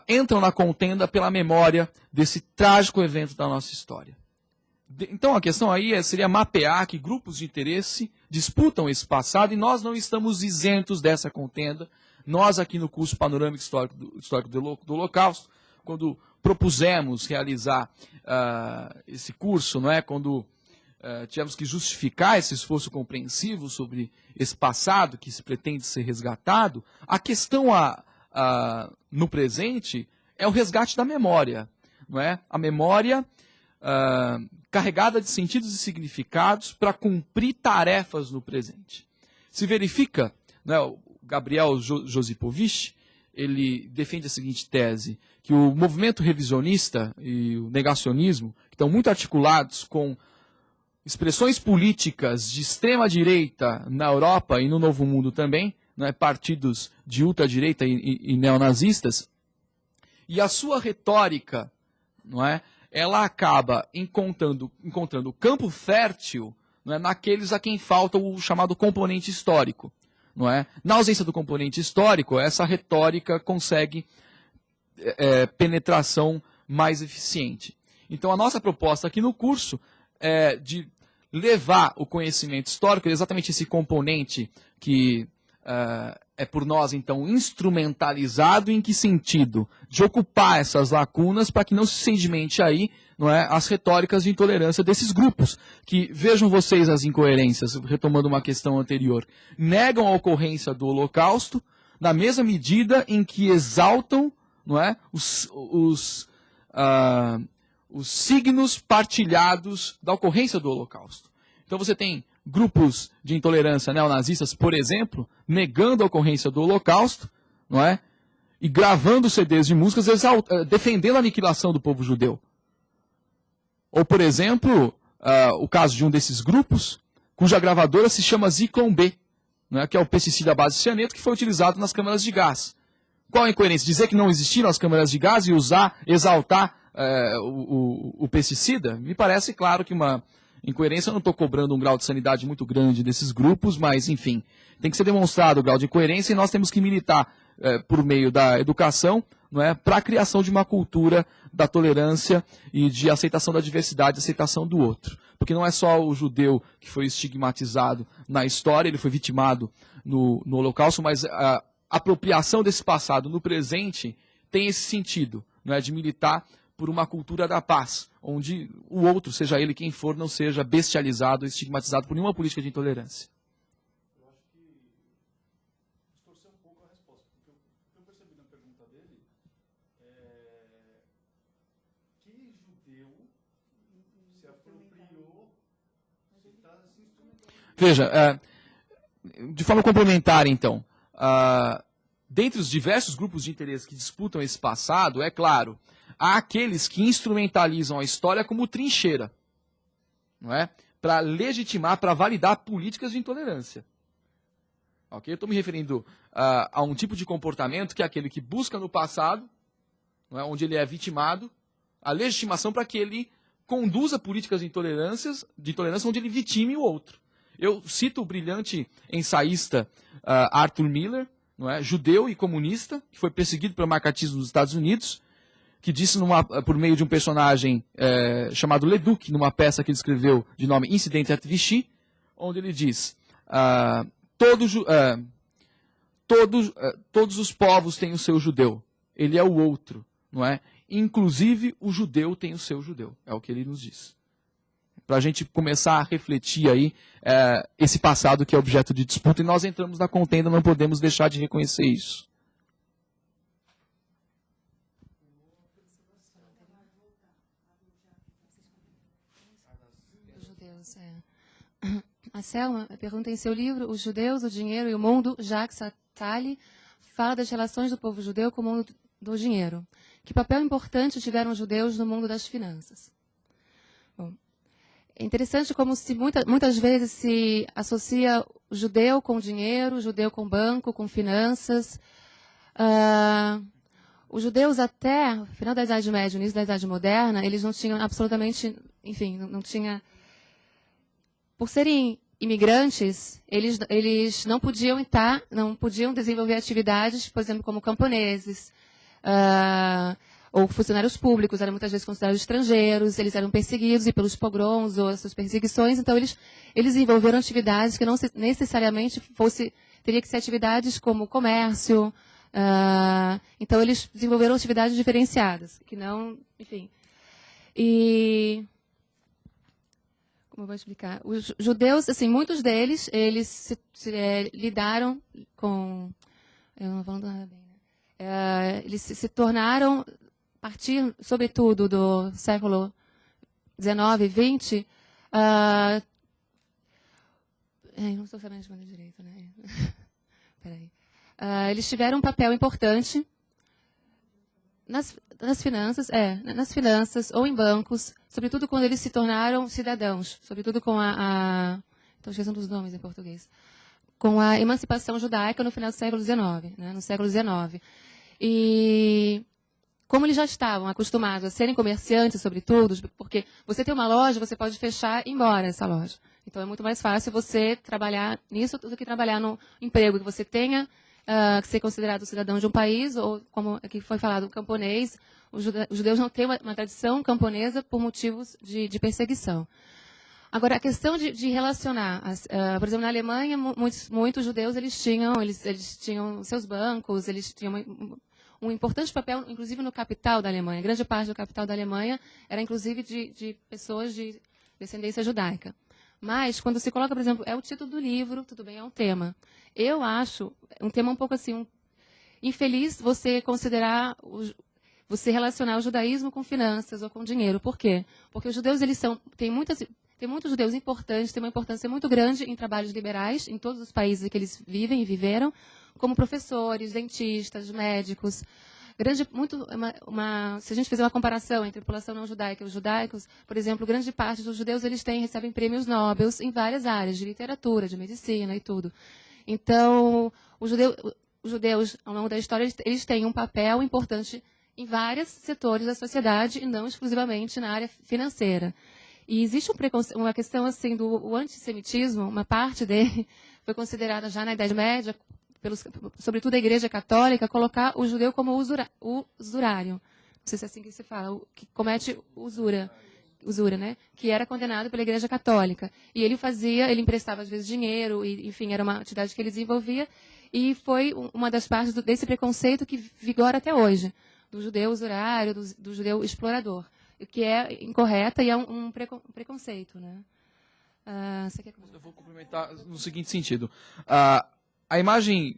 entram na contenda pela memória desse trágico evento da nossa história. Então a questão aí seria mapear que grupos de interesse disputam esse passado e nós não estamos isentos dessa contenda. Nós aqui no curso Panorâmico Histórico do Holocausto, quando propusemos realizar esse curso, não é? Quando tivemos que justificar esse esforço compreensivo sobre esse passado que se pretende ser resgatado, a questão no presente é o resgate da memória. Não é? A memória carregada de sentidos e significados para cumprir tarefas no presente. Se verifica, né, o Gabriel Josipovich, ele defende a seguinte tese, que o movimento revisionista e o negacionismo, que estão muito articulados com expressões políticas de extrema-direita na Europa e no Novo Mundo também, né, partidos de ultradireita e neonazistas, e a sua retórica, não é, ela acaba encontrando campo fértil, não é, naqueles a quem falta o chamado componente histórico. Não é? Na ausência do componente histórico, essa retórica consegue penetração mais eficiente. Então, a nossa proposta aqui no curso é de levar o conhecimento histórico, exatamente esse componente que é por nós, então, instrumentalizado. Em que sentido? De ocupar essas lacunas para que não se sedimente aí, não é, as retóricas de intolerância desses grupos, que, vejam vocês as incoerências, retomando uma questão anterior, negam a ocorrência do Holocausto na mesma medida em que exaltam, não é, os signos partilhados da ocorrência do Holocausto. Então você tem grupos de intolerância neonazistas, por exemplo, negando a ocorrência do Holocausto, não é? E gravando CDs de músicas defendendo a aniquilação do povo judeu. Ou, por exemplo, o caso de um desses grupos, cuja gravadora se chama Zyklon B, não é? Que é o pesticida à base de cianeto que foi utilizado nas câmaras de gás. Qual a incoerência? Dizer que não existiram as câmaras de gás e exaltar o pesticida? Me parece claro que uma incoerência. Eu não estou cobrando um grau de sanidade muito grande desses grupos, mas, enfim, tem que ser demonstrado o grau de incoerência e nós temos que militar por meio da educação, não é, para a criação de uma cultura da tolerância e de aceitação da diversidade, aceitação do outro. Porque não é só o judeu que foi estigmatizado na história, ele foi vitimado no Holocausto, mas a apropriação desse passado no presente tem esse sentido, não é, de militar por uma cultura da paz, onde o outro, seja ele quem for, não seja bestializado, estigmatizado por nenhuma política de intolerância. Eu acho que distorceu um pouco a resposta, porque eu percebi na pergunta dele que judeu se apropriou, se está se instrumentalizando. Veja, de forma complementar, então, dentre os diversos grupos de interesse que disputam esse passado, é claro, há aqueles que instrumentalizam a história como trincheira, não é? Para legitimar, para validar políticas de intolerância. Okay? Eu estou me referindo a um tipo de comportamento que é aquele que busca no passado, não é? Onde ele é vitimado, a legitimação para que ele conduza políticas de intolerância onde ele vitime o outro. Eu cito o brilhante ensaísta Arthur Miller, não é? Judeu e comunista, que foi perseguido pelo macartismo nos Estados Unidos, que disse por meio de um personagem chamado Leduc, numa peça que ele escreveu de nome Incidente at Vichy, onde ele diz, todos os povos têm o seu judeu, ele é o outro, não é? Inclusive o judeu tem o seu judeu, é o que ele nos diz. Para a gente começar a refletir aí esse passado que é objeto de disputa, e nós entramos na contenda, não podemos deixar de reconhecer isso. A Selma pergunta em seu livro Os Judeus, o Dinheiro e o Mundo, Jacques Attali fala das relações do povo judeu com o mundo do dinheiro. Que papel importante tiveram os judeus no mundo das finanças? Bom, é interessante como muitas vezes se associa o judeu com dinheiro, o judeu com banco, com finanças. Os judeus até o final da Idade Média, início da Idade Moderna, eles não tinham absolutamente, enfim, não tinha... Por serem imigrantes, eles não podiam desenvolver atividades, por exemplo, como camponeses, ou funcionários públicos, eram muitas vezes considerados estrangeiros, eles eram perseguidos e pelos pogroms ou essas perseguições, então eles desenvolveram atividades que não necessariamente teria que ser atividades como comércio, então eles desenvolveram atividades diferenciadas, que não, enfim. E Como eu vou explicar? Os judeus, assim, muitos deles, eles lidaram com... Eu não vou falar bem, né? Eles se tornaram, a partir, sobretudo, do século XIX e XX, não estou sabendo responder direito, né? Peraí. Eles tiveram um papel importante nas finanças ou em bancos, sobretudo quando eles se tornaram cidadãos, sobretudo com estou esquecendo dos nomes em português, com a emancipação judaica no final do século XIX, né, no século XIX. E como eles já estavam acostumados a serem comerciantes, sobretudo, porque você tem uma loja, você pode fechar e ir embora dessa loja. Então é muito mais fácil você trabalhar nisso do que trabalhar no emprego que você tenha, que ser considerado cidadão de um país, ou como aqui foi falado, camponês. Os judeus não têm uma tradição camponesa por motivos de perseguição. Agora, a questão de relacionar, por exemplo, na Alemanha, muitos judeus eles tinham seus bancos, eles tinham um importante papel, inclusive no capital da Alemanha. Grande parte do capital da Alemanha era, inclusive, de pessoas de descendência judaica. Mas, quando se coloca, por exemplo, é o título do livro, tudo bem, é um tema. Eu acho um tema um pouco assim, infeliz você considerar, você relacionar o judaísmo com finanças ou com dinheiro. Por quê? Porque os judeus, tem muitos judeus importantes, têm uma importância muito grande em trabalhos liberais, em todos os países que eles vivem e viveram, como professores, dentistas, médicos. Se a gente fizer uma comparação entre a população não judaica e os judaicos, por exemplo, grande parte dos judeus recebem prêmios Nobel em várias áreas, de literatura, de medicina e tudo. Então, os judeus, ao longo da história, eles têm um papel importante em vários setores da sociedade e não exclusivamente na área financeira. E existe uma questão assim do antissemitismo, uma parte dele foi considerada já na Idade Média, sobretudo a Igreja Católica, colocar o judeu como usurário. Não sei se é assim que se fala, que comete usura, né? Que era condenado pela Igreja Católica. E ele emprestava às vezes dinheiro, e, enfim, era uma atividade que ele desenvolvia, e foi uma das partes desse preconceito que vigora até hoje, do judeu usurário, do judeu explorador, que é incorreta e é um preconceito, né? Você quer comentar? Eu vou complementar no seguinte sentido. A imagem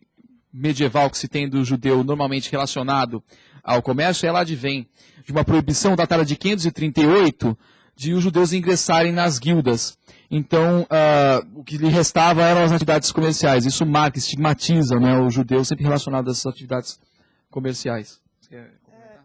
medieval que se tem do judeu normalmente relacionado ao comércio, ela advém de uma proibição datada de 538 de os judeus ingressarem nas guildas. Então, o que lhe restava eram as atividades comerciais. Isso marca, estigmatiza, né, o judeu sempre relacionado a essas atividades comerciais.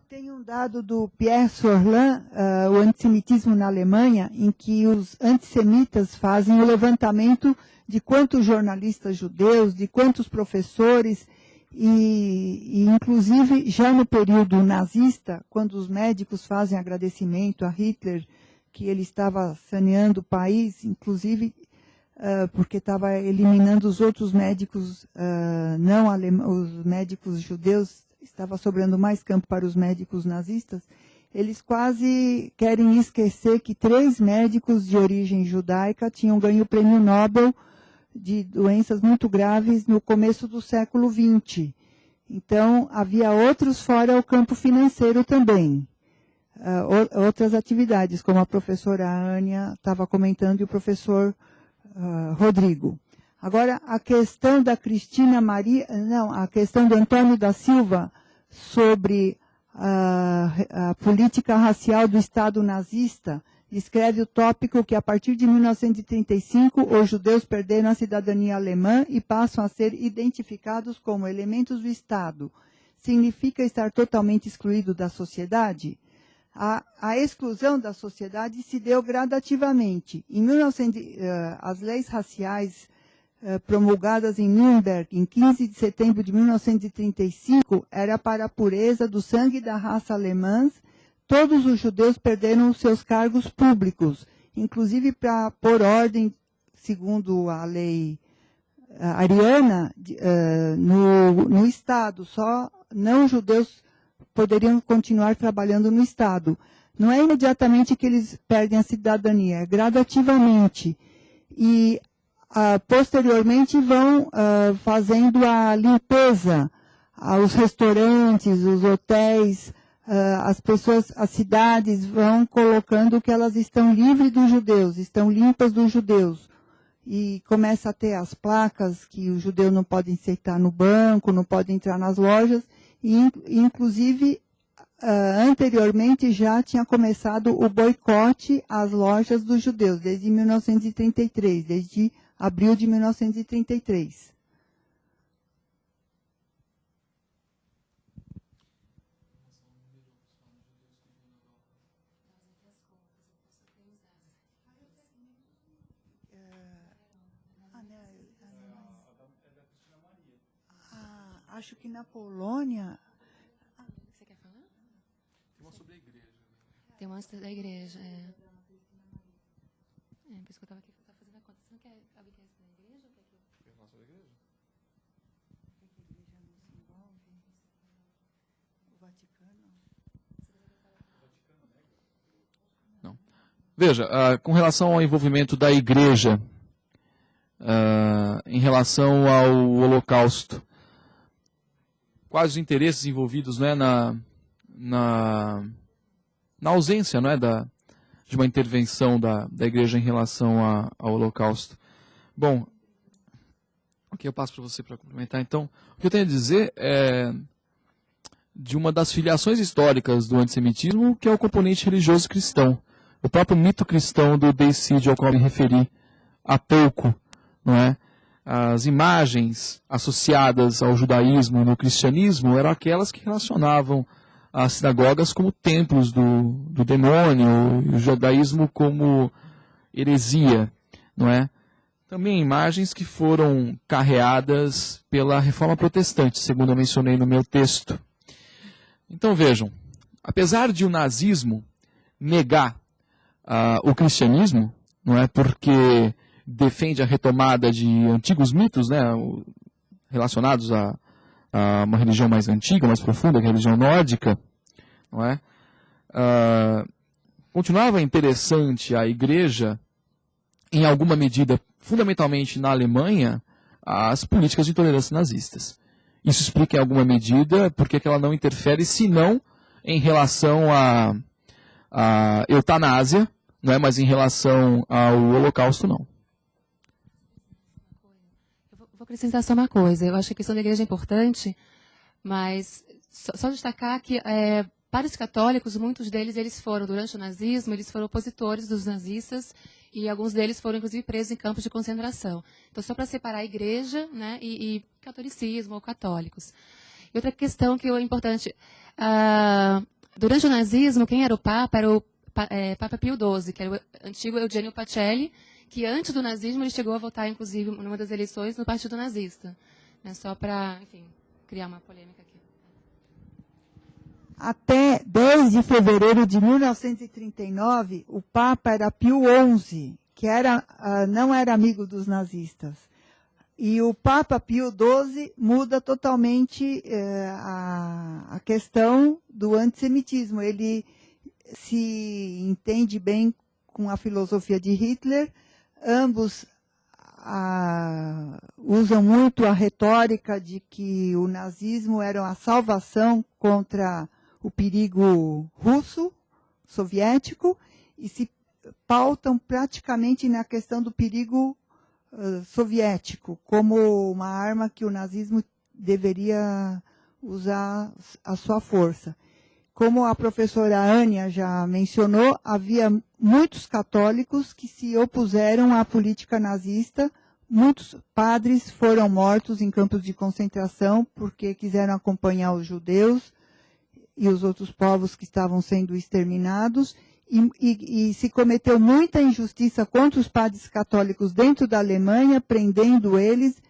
Tem um dado do Pierre Sorlin, o antissemitismo na Alemanha, em que os antissemitas fazem o levantamento de quantos jornalistas judeus, de quantos professores, e inclusive já no período nazista, quando os médicos fazem agradecimento a Hitler, que ele estava saneando o país, inclusive porque estava eliminando os outros médicos não alemães, os médicos judeus, estava sobrando mais campo para os médicos nazistas, eles quase querem esquecer que 3 médicos de origem judaica tinham ganho o prêmio Nobel de doenças muito graves no começo do século XX. Então, havia outros fora o campo financeiro também. Outras atividades, como a professora Ania estava comentando e o professor Rodrigo. Agora, a questão da Cristina Maria, não, a questão do Antônio da Silva sobre a política racial do Estado nazista, descreve o tópico que, a partir de 1935, os judeus perderam a cidadania alemã e passam a ser identificados como elementos do Estado. Significa estar totalmente excluído da sociedade? A exclusão da sociedade se deu gradativamente. As leis raciais promulgadas em Nuremberg, em 15 de setembro de 1935, era para a pureza do sangue da raça alemã. Todos os judeus perderam os seus cargos públicos, inclusive para pôr ordem, segundo a lei ariana, no Estado. Só não-judeus poderiam continuar trabalhando no Estado. Não é imediatamente que eles perdem a cidadania, é gradativamente. E posteriormente vão fazendo a limpeza aos restaurantes, os hotéis, as pessoas, as cidades vão colocando que elas estão livres dos judeus, estão limpas dos judeus. E começa a ter as placas que o judeu não pode sentar no banco, não pode entrar nas lojas, e inclusive anteriormente já tinha começado o boicote às lojas dos judeus, desde 1933, desde abril de 1933. Acho que na Polônia... Você quer falar? Tem uma sobre a igreja. Tem uma da igreja, por isso que eu estava aqui fazendo a conta. Você não quer alguém que é da igreja? Ou quer falar sobre a igreja? A igreja não se envolve? O Vaticano? Não. Veja, com relação ao envolvimento da igreja em relação ao Holocausto, quais os interesses envolvidos, né, na ausência, né, de uma intervenção da igreja em relação ao Holocausto. Bom, o que eu passo para você para complementar, então, o que eu tenho a dizer é de uma das filiações históricas do antissemitismo, que é o componente religioso cristão. O próprio mito cristão do deicídio ao qual me referi há pouco, não é? As imagens associadas ao judaísmo no cristianismo eram aquelas que relacionavam as sinagogas como templos do demônio, e o judaísmo como heresia, não é? Também imagens que foram carreadas pela reforma protestante, segundo eu mencionei no meu texto. Então vejam, apesar de o nazismo negar o cristianismo, não é, porque defende a retomada de antigos mitos, né, relacionados a uma religião mais antiga, mais profunda, que é a religião nórdica, não é? Continuava interessante à igreja, em alguma medida, fundamentalmente na Alemanha, as políticas de intolerância nazistas. Isso explica em alguma medida porque ela não interfere, senão em relação à eutanásia, não é, mas em relação ao Holocausto, não. Vou acrescentar só uma coisa. Eu acho que a questão da igreja é importante, mas só destacar que para os católicos, muitos deles eles foram, durante o nazismo, eles foram opositores dos nazistas e alguns deles foram, inclusive, presos em campos de concentração. Então, só para separar a igreja, né, e catolicismo ou católicos. E outra questão que é importante, durante o nazismo, quem era o Papa era o Papa Pio XII, que era o antigo Eugenio Pacelli, que antes do nazismo ele chegou a votar, inclusive, numa das eleições no Partido Nazista. Né, só para, enfim, criar uma polêmica aqui. Até 10 de fevereiro de 1939, o Papa era Pio XI, que não era amigo dos nazistas. E o Papa Pio XII muda totalmente a questão do antissemitismo. Ele se entende bem com a filosofia de Hitler. Ambos usam muito a retórica de que o nazismo era a salvação contra o perigo russo, soviético, e se pautam praticamente na questão do perigo soviético, como uma arma que o nazismo deveria usar a sua força. Como a professora Ania já mencionou, havia muitos católicos que se opuseram à política nazista. Muitos padres foram mortos em campos de concentração porque quiseram acompanhar os judeus e os outros povos que estavam sendo exterminados. E se cometeu muita injustiça contra os padres católicos dentro da Alemanha, prendendo eles,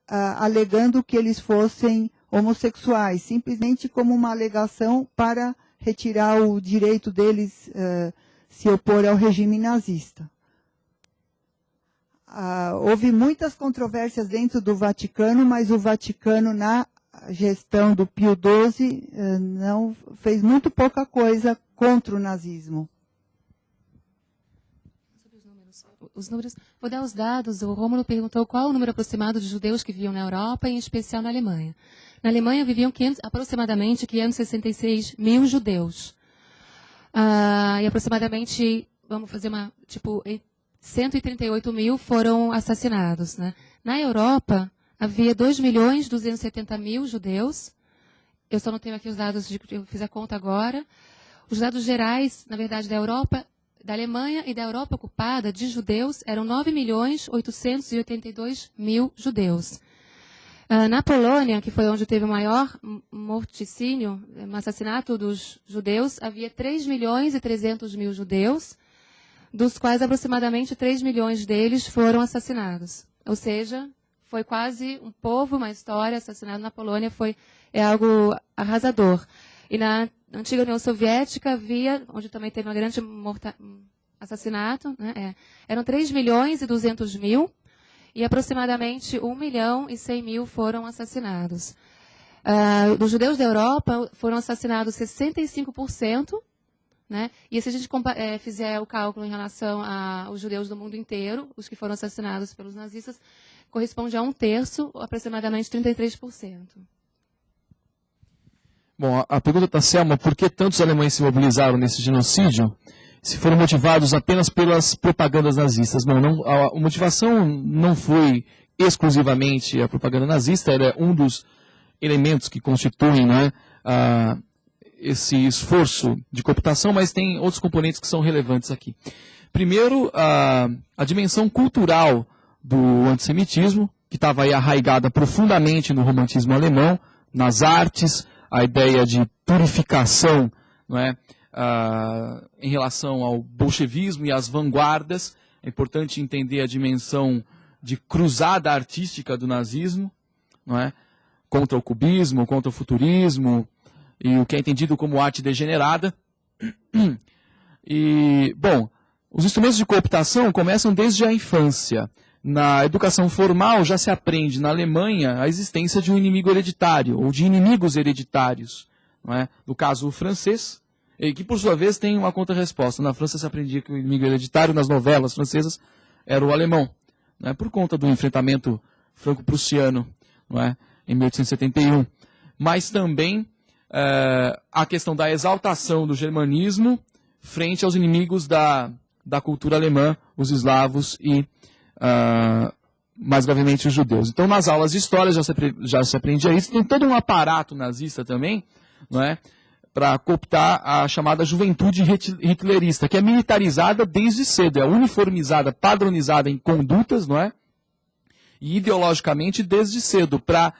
alegando que eles fossem homossexuais, simplesmente como uma alegação para retirar o direito deles se opor ao regime nazista. Houve muitas controvérsias dentro do Vaticano, mas o Vaticano, na gestão do Pio XII, não fez muito pouca coisa contra o nazismo. Sobre os números, os números, vou dar os dados. O Rômulo perguntou qual o número aproximado de judeus que viviam na Europa, em especial na Alemanha. Na Alemanha viviam aproximadamente 566 mil judeus. E aproximadamente, vamos fazer uma, 138 mil foram assassinados, né? Na Europa, havia 2.270.000 judeus. Eu só não tenho aqui os dados, eu fiz a conta agora. Os dados gerais, na verdade, da Europa, da Alemanha e da Europa ocupada, de judeus, eram 9.882.000 judeus. Na Polônia, que foi onde teve o maior morticínio, assassinato dos judeus, havia 3.300.000 judeus, dos quais aproximadamente 3 milhões deles foram assassinados. Ou seja, foi quase um povo, uma história assassinada na Polônia, é algo arrasador. E na antiga União Soviética havia, onde também teve um grande assassinato, né, eram 3.200.000 e aproximadamente 1.100.000 foram assassinados. Dos judeus da Europa foram assassinados 65%, né? E se a gente fizer o cálculo em relação aos judeus do mundo inteiro, os que foram assassinados pelos nazistas, corresponde a 1/3, aproximadamente 33%. Bom, a pergunta está, Selma, por que tantos alemães se mobilizaram nesse genocídio, se foram motivados apenas pelas propagandas nazistas? Não, a motivação não foi exclusivamente a propaganda nazista, era um dos elementos que constituem, né, esse esforço de cooptação, mas tem outros componentes que são relevantes aqui. Primeiro, a dimensão cultural do antissemitismo, que estava aí arraigada profundamente no romantismo alemão, nas artes, a ideia de purificação, não é, em relação ao bolchevismo e às vanguardas. É importante entender a dimensão de cruzada artística do nazismo, não é, contra o cubismo, contra o futurismo, e o que é entendido como arte degenerada. E, bom, os instrumentos de cooptação começam desde a infância. Na educação formal já se aprende na Alemanha a existência de um inimigo hereditário, ou de inimigos hereditários. Não é? No caso, o francês, que por sua vez tem uma contra-resposta. Na França se aprendia que o inimigo hereditário, nas novelas francesas, era o alemão, não é? Por conta do enfrentamento franco-prussiano, não é? Em 1871. Mas também a questão da exaltação do germanismo frente aos inimigos da cultura alemã, os eslavos e, mais gravemente, os judeus. Então, nas aulas de história já se aprendia isso. Tem todo um aparato nazista também, não é, para cooptar a chamada juventude hitlerista, que é militarizada desde cedo, é uniformizada, padronizada em condutas, não é, e ideologicamente desde cedo, para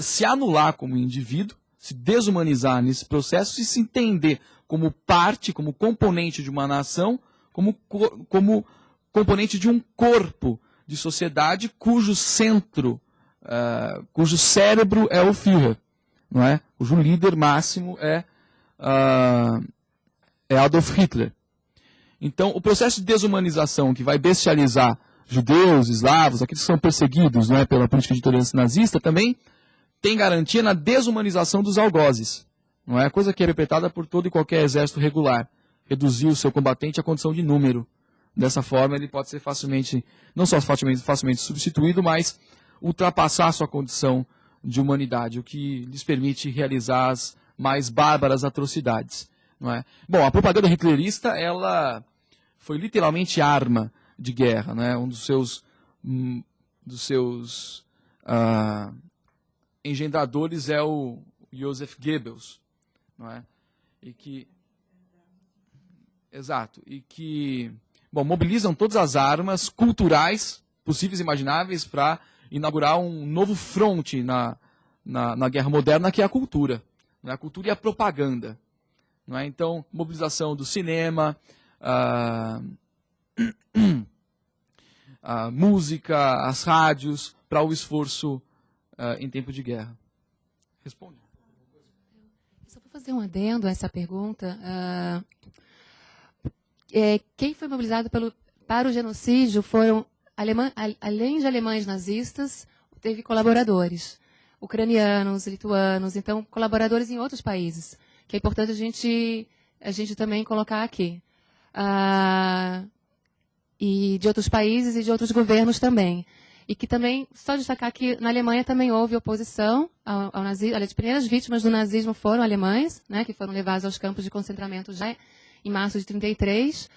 se anular como indivíduo, se desumanizar nesse processo e se entender como parte, como componente de uma nação, como componente de um corpo de sociedade cujo centro, cujo cérebro é o Führer, não é? Cujo líder máximo é Adolf Hitler. Então, o processo de desumanização que vai bestializar judeus, eslavos, aqueles que são perseguidos, não é, pela política de tolerância nazista, também tem garantia na desumanização dos algozes, não é? Coisa que é perpetrada por todo e qualquer exército regular. Reduzir o seu combatente à condição de número. Dessa forma, ele pode ser facilmente, não só facilmente substituído, mas ultrapassar a sua condição de humanidade, o que lhes permite realizar as mais bárbaras atrocidades, não é? Bom, a propaganda hitlerista, ela foi literalmente arma de guerra, não é? Um dos seus engendradores é o Joseph Goebbels, não é? Exato, e que, bom, mobilizam todas as armas culturais possíveis e imagináveis para inaugurar um novo fronte na guerra moderna, que é a cultura. Não é? A cultura e a propaganda. Não é? Então, mobilização do cinema, a música, as rádios, para o esforço em tempo de guerra. Responde. Só para fazer um adendo a essa pergunta, quem foi mobilizado para o genocídio foram, além de alemães nazistas, teve colaboradores, ucranianos, lituanos, então colaboradores em outros países, que é importante a gente também colocar aqui. e de outros países e de outros governos também. E que também, só destacar que na Alemanha também houve oposição ao nazismo. As primeiras vítimas do nazismo foram alemães, né, que foram levados aos campos de concentramento já em março de 1933.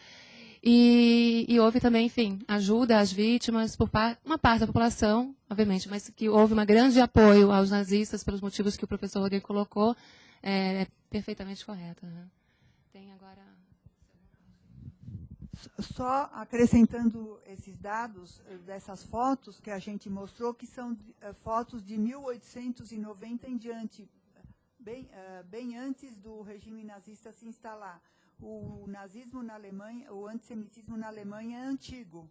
E houve também, enfim, ajuda às vítimas por uma parte da população, obviamente, mas que houve um grande apoio aos nazistas pelos motivos que o professor Rodrigo colocou, é perfeitamente correto. Né? Tem agora... Só acrescentando esses dados dessas fotos que a gente mostrou, que são fotos de 1890 em diante, bem antes do regime nazista se instalar. O nazismo na Alemanha, o antissemitismo na Alemanha é antigo.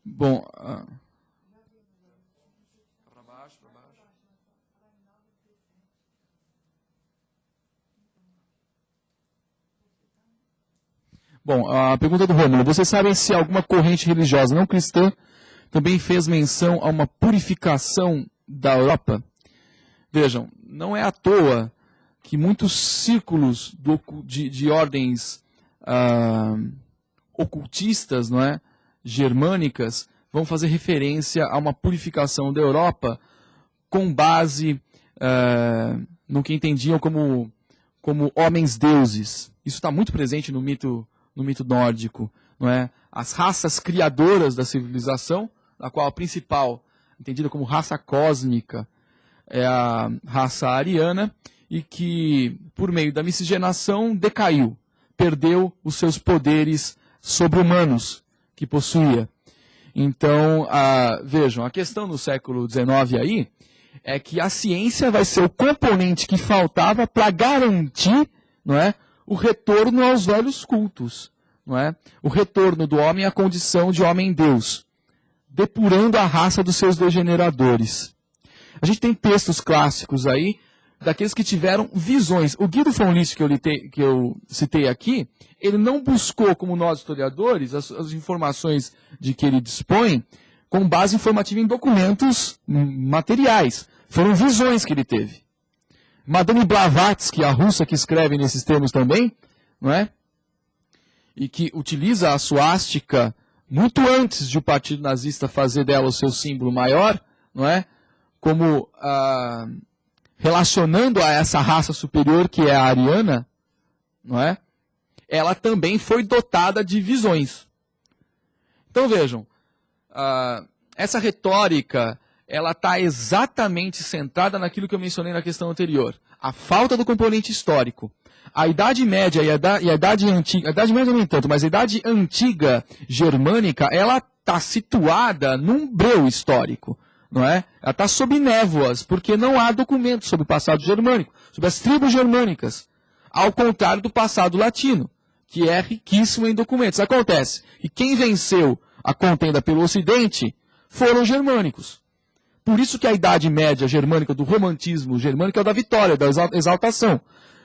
Bom, Para baixo, para baixo. bom, a pergunta do Rômulo. Vocês sabem se alguma corrente religiosa não cristã também fez menção a uma purificação da Europa? Vejam, não é à toa que muitos círculos de ordens ocultistas, não é, germânicas, vão fazer referência a uma purificação da Europa com base no que entendiam como homens-deuses. Isso está muito presente no mito nórdico, não é? As raças criadoras da civilização, a qual a principal, entendida como raça cósmica, é a raça ariana, e que, por meio da miscigenação, decaiu, perdeu os seus poderes sobre-humanos que possuía. Então, vejam, a questão no século XIX aí é que a ciência vai ser o componente que faltava para garantir, não é, o retorno aos velhos cultos, não é? O retorno do homem à condição de homem-deus, depurando a raça dos seus degeneradores. A gente tem textos clássicos aí, daqueles que tiveram visões. O Guido von List, que eu citei aqui, ele não buscou, como nós historiadores, as informações de que ele dispõe, com base informativa em documentos materiais. Foram visões que ele teve. Madame Blavatsky, a russa que escreve nesses termos também, não é? E que utiliza a suástica muito antes de o Partido Nazista fazer dela o seu símbolo maior, não é? Como relacionando a essa raça superior que é a ariana, não é? Ela também foi dotada de visões. Então vejam, essa retórica, ela está exatamente centrada naquilo que eu mencionei na questão anterior. A falta do componente histórico. A Idade Média e a Idade Antiga, a Idade Média nem tanto, mas a Idade Antiga germânica, ela está situada num breu histórico, não é? Ela está sob névoas, porque não há documentos sobre o passado germânico, sobre as tribos germânicas, ao contrário do passado latino, que é riquíssimo em documentos. Acontece que quem venceu a contenda pelo Ocidente foram os germânicos. Por isso que a Idade Média germânica, do romantismo germânico, é da vitória, da exaltação.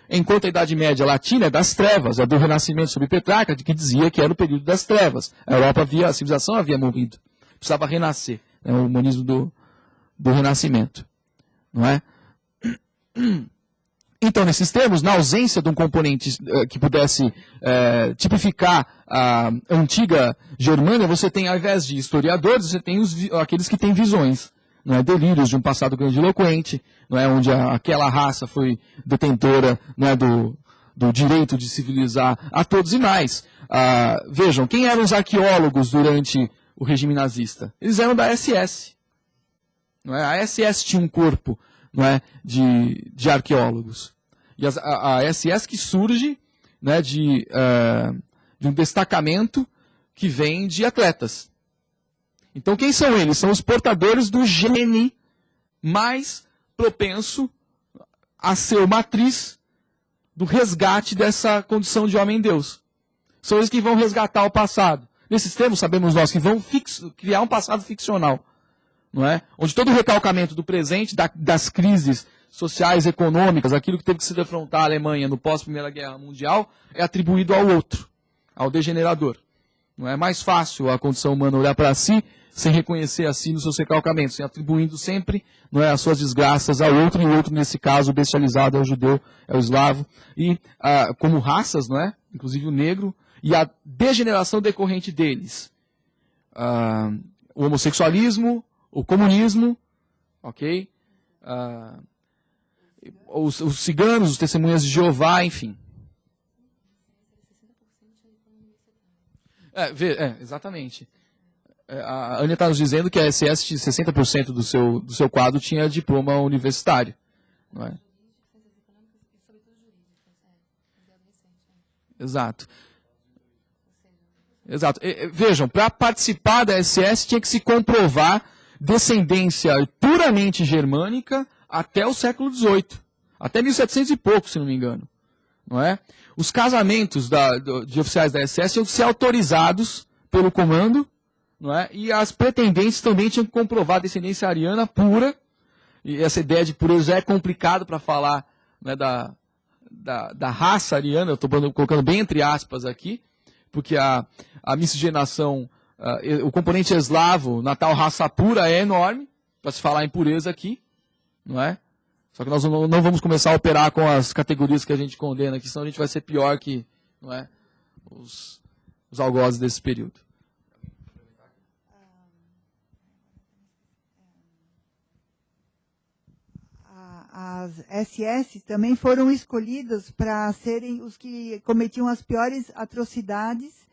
Enquanto a Idade Média latina é das trevas, é do Renascimento sob Petrarca, que dizia que era o período das trevas. A civilização havia morrido. Precisava renascer. É o humanismo do Renascimento. Não é? Então, nesses termos, na ausência de um componente que pudesse tipificar a antiga Germânia, você tem, ao invés de historiadores, você tem aqueles que têm visões, não é? Delírios de um passado grandiloquente, não é? Onde aquela raça foi detentora, não é? do direito de civilizar a todos e mais. Vejam, quem eram os arqueólogos durante o regime nazista? Eles eram da SS. Não é? A SS tinha um corpo, não é? de arqueólogos. E a SS que surge, né, de um destacamento que vem de atletas. Então quem são eles? São os portadores do gene mais propenso a ser matriz do resgate dessa condição de homem-deus. São eles que vão resgatar o passado. Nesses termos, sabemos nós que vão criar um passado ficcional, não é? Onde todo o recalcamento do presente, das crises sociais, econômicas, aquilo que teve que se defrontar a Alemanha no pós-Primeira Guerra Mundial, é atribuído ao outro, ao degenerador. Não é mais fácil a condição humana olhar para si, sem reconhecer a si nos seus recalcamentos, sem atribuindo sempre, não é, as suas desgraças ao outro, e o outro, nesse caso, o bestializado é o judeu, é o eslavo, e como raças, não é? Inclusive o negro, e a degeneração decorrente deles. O homossexualismo, o comunismo, ok? Os ciganos, os testemunhas de Jeová, enfim. Exatamente. A Ania está nos dizendo que a SS, 60% do seu quadro tinha diploma universitário. Não é? Exato. Exato. Vejam, para participar da SS tinha que se comprovar descendência puramente germânica até o século XVIII. Até 1700 e pouco, se não me engano. Não é? Os casamentos de oficiais da SS tinham que ser autorizados pelo comando, não é? E as pretendentes também tinham que comprovar a descendência ariana pura. E essa ideia de pureza já é complicado para falar, né, da raça ariana, eu estou colocando bem entre aspas aqui, porque a miscigenação, o componente eslavo na tal raça pura é enorme, para se falar em pureza aqui, não é? Só que nós não vamos começar a operar com as categorias que a gente condena aqui, senão a gente vai ser pior que, não é, os algozes desse período. As SS também foram escolhidas para serem os que cometiam as piores atrocidades,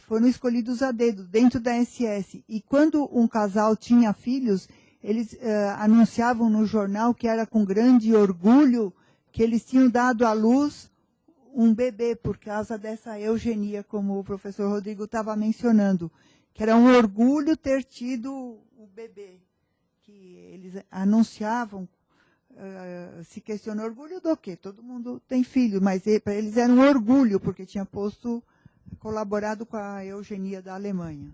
foram escolhidos a dedo, dentro da SS. E quando um casal tinha filhos, eles anunciavam no jornal que era com grande orgulho que eles tinham dado à luz um bebê, por causa dessa eugenia, como o professor Rodrigo estava mencionando, que era um orgulho ter tido o bebê, que eles anunciavam. Se questiona orgulho do quê? Todo mundo tem filho, mas para eles era um orgulho, porque tinha colaborado com a eugenia da Alemanha.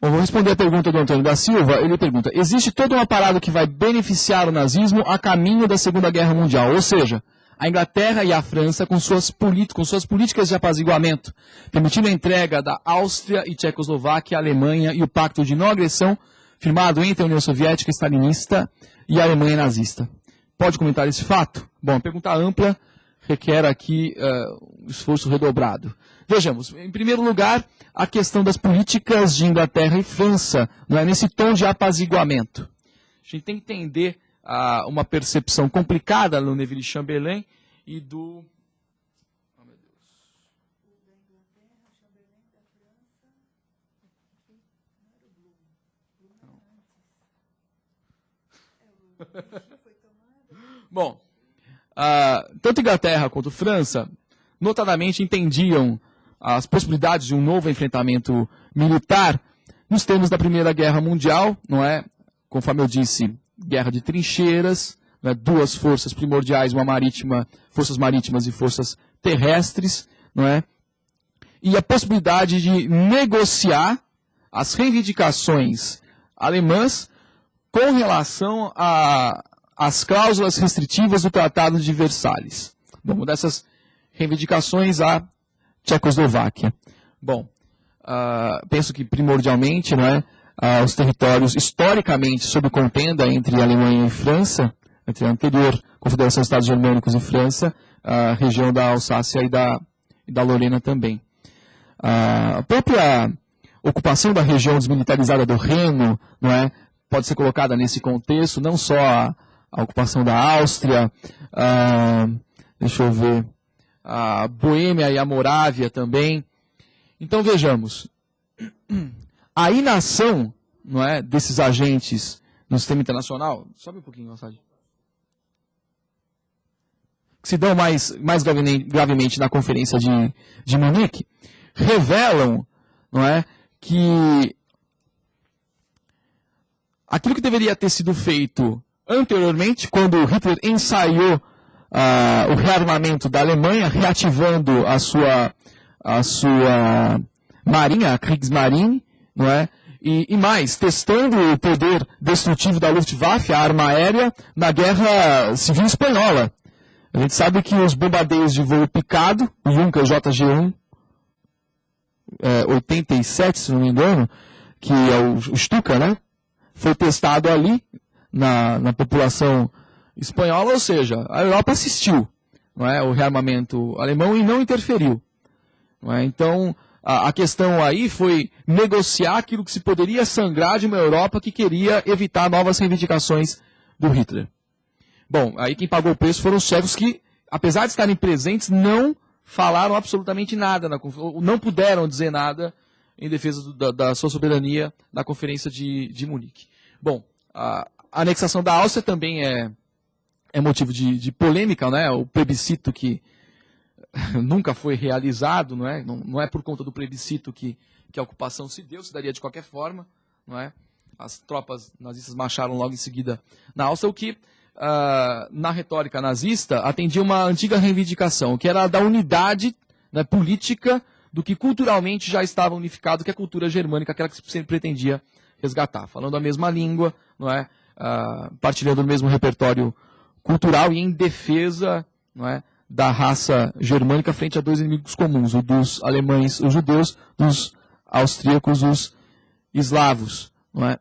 Bom, vou responder a pergunta do Antônio da Silva. Ele pergunta: existe todo um aparato que vai beneficiar o nazismo a caminho da Segunda Guerra Mundial, ou seja, a Inglaterra e a França com suas políticas de apaziguamento, permitindo a entrega da Áustria e Tchecoslováquia à Alemanha e o pacto de não agressão firmado entre a União Soviética stalinista e a Alemanha nazista. Pode comentar esse fato? Bom, pergunta ampla, requer aqui um esforço redobrado. Vejamos, em primeiro lugar, a questão das políticas de Inglaterra e França, não é, nesse tom de apaziguamento. A gente tem que entender uma percepção complicada no Neville Chamberlain e do... Oh, meu Deus. Bom, tanto Inglaterra quanto França, notadamente entendiam as possibilidades de um novo enfrentamento militar nos termos da Primeira Guerra Mundial, não é? Conforme eu disse, guerra de trincheiras, né, duas forças primordiais, uma marítima, forças marítimas e forças terrestres, não é? E a possibilidade de negociar as reivindicações alemãs com relação às cláusulas restritivas do Tratado de Versalhes. Bom, uma dessas reivindicações a Tchecoslováquia. Bom, penso que primordialmente, não é, os territórios historicamente sob contenda entre Alemanha e França, entre a anterior Confederação de Estados Germânicos e França, a região da Alsácia e da Lorena também. A própria ocupação da região desmilitarizada do Reno, não é, pode ser colocada nesse contexto, não só a ocupação da Áustria, deixa eu ver, a Boêmia e a Morávia também. Então vejamos, a inação, não é, desses agentes no sistema internacional, sobe um pouquinho, Massagem, que se dão mais gravemente na Conferência de Munique, revelam, não é, que aquilo que deveria ter sido feito anteriormente, quando Hitler ensaiou o rearmamento da Alemanha, reativando a sua marinha, a Kriegsmarine, não é? E mais, testando o poder destrutivo da Luftwaffe, a arma aérea, na Guerra Civil Espanhola. A gente sabe que os bombardeios de voo picado, o Junkers JG-1, 87, se não me engano, que é o Stuka, né? Foi testado ali na população espanhola, ou seja, a Europa assistiu, não é, o rearmamento alemão e não interferiu. Não é? Então, a questão aí foi negociar aquilo que se poderia sangrar de uma Europa que queria evitar novas reivindicações do Hitler. Bom, aí quem pagou o preço foram os chefes que, apesar de estarem presentes, não falaram absolutamente nada, não puderam dizer nada em defesa da sua soberania na Conferência de Munique. Bom, a anexação da Áustria também é motivo de polêmica, né? O plebiscito que nunca foi realizado, não é? Não é por conta do plebiscito que a ocupação se deu, se daria de qualquer forma, não é? As tropas nazistas marcharam logo em seguida na Áustria, o que, na retórica nazista, atendia uma antiga reivindicação, que era a da unidade, né, política do que culturalmente já estava unificado, que é a cultura germânica, aquela que se sempre pretendia resgatar, falando a mesma língua, não é? Partilhando o mesmo repertório cultural e em defesa, não é, da raça germânica frente a dois inimigos comuns, o dos alemães, os judeus, dos austríacos, os eslavos. Não é?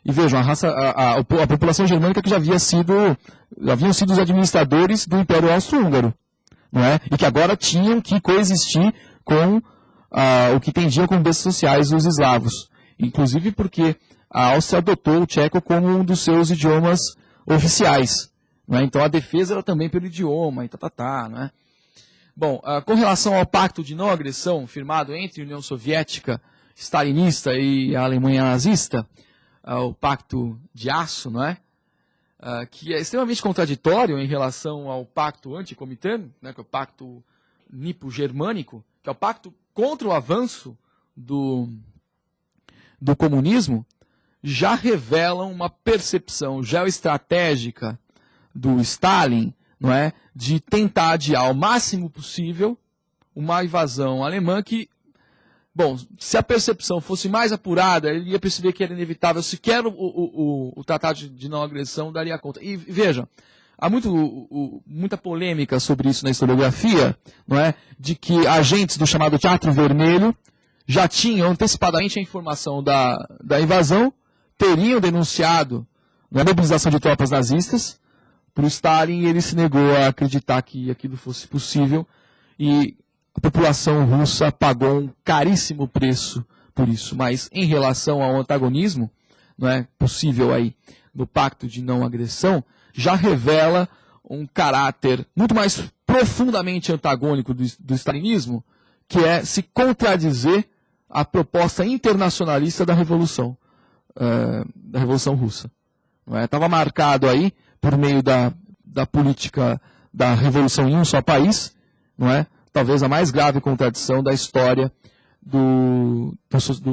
E vejam, a população germânica que já haviam sido os administradores do Império Austro-Húngaro, não é? E que agora tinham que coexistir com o que entendiam como bestas sociais, os eslavos. Inclusive porque a Áustria adotou o tcheco como um dos seus idiomas oficiais. Não é? Então a defesa era também pelo idioma, e não é? Bom, com relação ao pacto de não agressão firmado entre a União Soviética stalinista e a Alemanha nazista, o pacto de aço, não é? Que é extremamente contraditório em relação ao pacto anticomitano, né, que é o pacto nipo-germânico, que é o pacto contra o avanço do comunismo, já revelam uma percepção geoestratégica do Stalin, não é, de tentar adiar ao máximo possível uma invasão alemã que, bom, se a percepção fosse mais apurada, ele ia perceber que era inevitável, sequer o tratado de não agressão daria conta. E veja, há muita polêmica sobre isso na historiografia, não é, de que agentes do chamado Teatro Vermelho já tinham antecipadamente a informação da invasão, teriam denunciado a mobilização de tropas nazistas para o Stalin, e ele se negou a acreditar que aquilo fosse possível, e a população russa pagou um caríssimo preço por isso. Mas em relação ao antagonismo, não é possível aí no pacto de não agressão, já revela um caráter muito mais profundamente antagônico do stalinismo, que é se contradizer a proposta internacionalista da Revolução Russa. Estava marcado aí, por meio da política da revolução em um só país, não é? Talvez a mais grave contradição da história do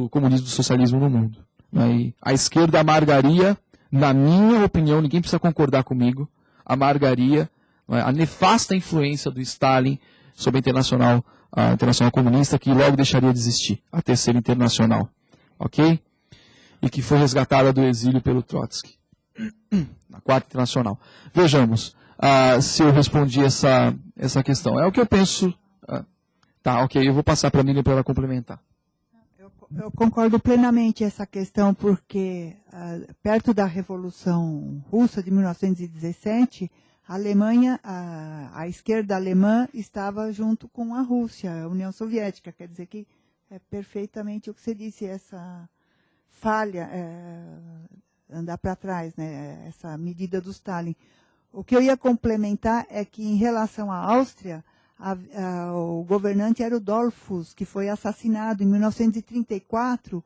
comunismo e do socialismo no mundo. Não é? E a esquerda amargaria, na minha opinião, ninguém precisa concordar comigo, amargaria, não é, a nefasta influência do Stalin sobre a Internacional Comunista, que logo deixaria de existir, a Terceira Internacional. Ok? E que foi resgatada do exílio pelo Trotsky, na Quarta Internacional. Vejamos se eu respondi essa questão. É o que eu penso. Tá, ok, eu vou passar para a Miriam para ela complementar. Eu concordo plenamente essa questão, porque perto da Revolução Russa de 1917, a Alemanha, a esquerda alemã estava junto com a Rússia, a União Soviética. Quer dizer que é perfeitamente o que você disse, essa falha, andar para trás, né, essa medida do Stalin. O que eu ia complementar é que, em relação à Áustria, o governante era o Dollfuss, que foi assassinado em 1934,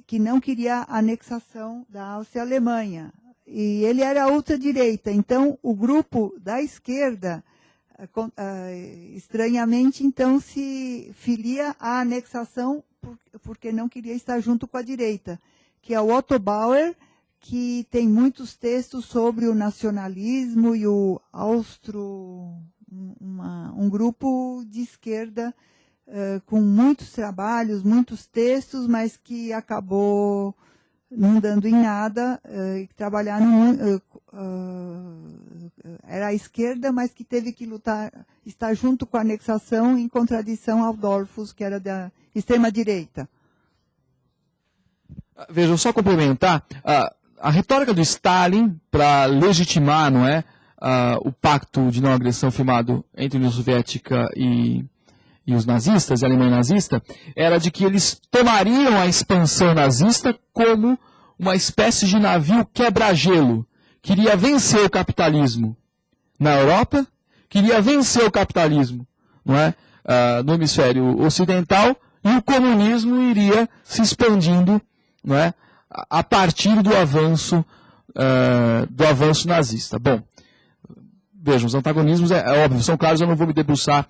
que não queria a anexação da Áustria à Alemanha. E ele era ultradireita. Então, o grupo da esquerda, estranhamente, então, se filia à anexação porque não queria estar junto com a direita, que é o Otto Bauer, que tem muitos textos sobre o nacionalismo e o um grupo de esquerda com muitos trabalhos, muitos textos, mas que acabou não dando em nada, era a esquerda, mas que teve que estar junto com a anexação em contradição ao Dollfuss, que era da extrema-direita. Veja, só complementar, a retórica do Stalin para legitimar, não é, o pacto de não agressão firmado entre a União Soviética e os nazistas, a Alemanha nazista, era de que eles tomariam a expansão nazista como uma espécie de navio quebra-gelo. Queria vencer o capitalismo na Europa, queria vencer o capitalismo, não é, no hemisfério ocidental, e o comunismo iria se expandindo, não é, a partir do avanço nazista. Bom, vejam, os antagonismos, é óbvio, são claros, eu não vou me debruçar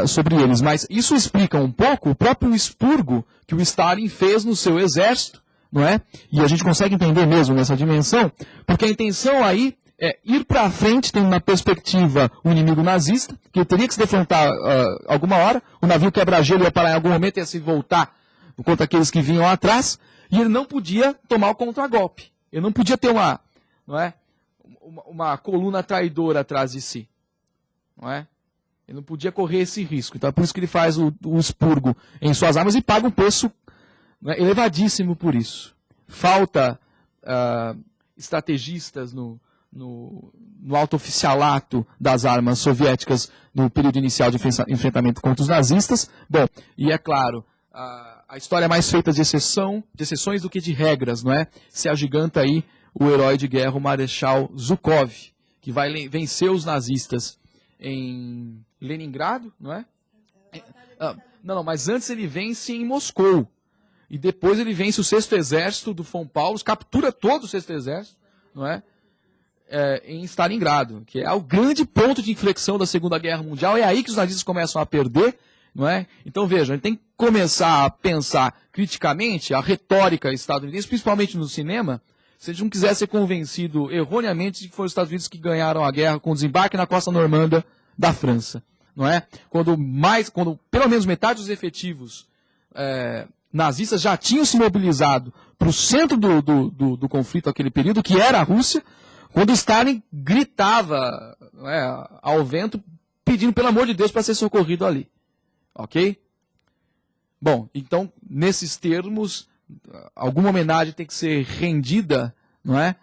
sobre eles, mas isso explica um pouco o próprio expurgo que o Stalin fez no seu exército, não é? E a gente consegue entender mesmo nessa dimensão, porque a intenção aí é ir para frente, tendo na perspectiva o inimigo nazista, que teria que se defrontar alguma hora, o navio quebra-gelo ia parar em algum momento e ia se voltar contra aqueles que vinham atrás, e ele não podia tomar o contragolpe. Ele não podia ter uma coluna traidora atrás de si, não é? Ele não podia correr esse risco. Então é por isso que ele faz o expurgo em suas armas e paga um preço, né, elevadíssimo por isso. Falta estrategistas no alto oficialato das armas soviéticas no período inicial de enfrentamento contra os nazistas. Bom, e é claro, a história é mais feita de exceções do que de regras, não é? Se agiganta aí o herói de guerra, o Marechal Zhukov, que vai vencer os nazistas em Leningrado, não é? Não, mas antes ele vence em Moscou. E depois ele vence o 6º Exército do von Paulus, captura todo o 6º Exército, não é? Em Stalingrado, que é o grande ponto de inflexão da Segunda Guerra Mundial. É aí que os nazistas começam a perder, não é? Então vejam, a gente tem que começar a pensar criticamente a retórica estadunidense, principalmente no cinema, se a gente não quiser ser convencido erroneamente de que foram os Estados Unidos que ganharam a guerra com o desembarque na costa normanda da França, não é? Quando pelo menos metade dos efetivos nazistas já tinham se mobilizado para o centro do conflito naquele período, que era a Rússia, quando Stalin gritava, não é, ao vento, pedindo pelo amor de Deus para ser socorrido ali. Ok? Bom, então, nesses termos, alguma homenagem tem que ser rendida, não é,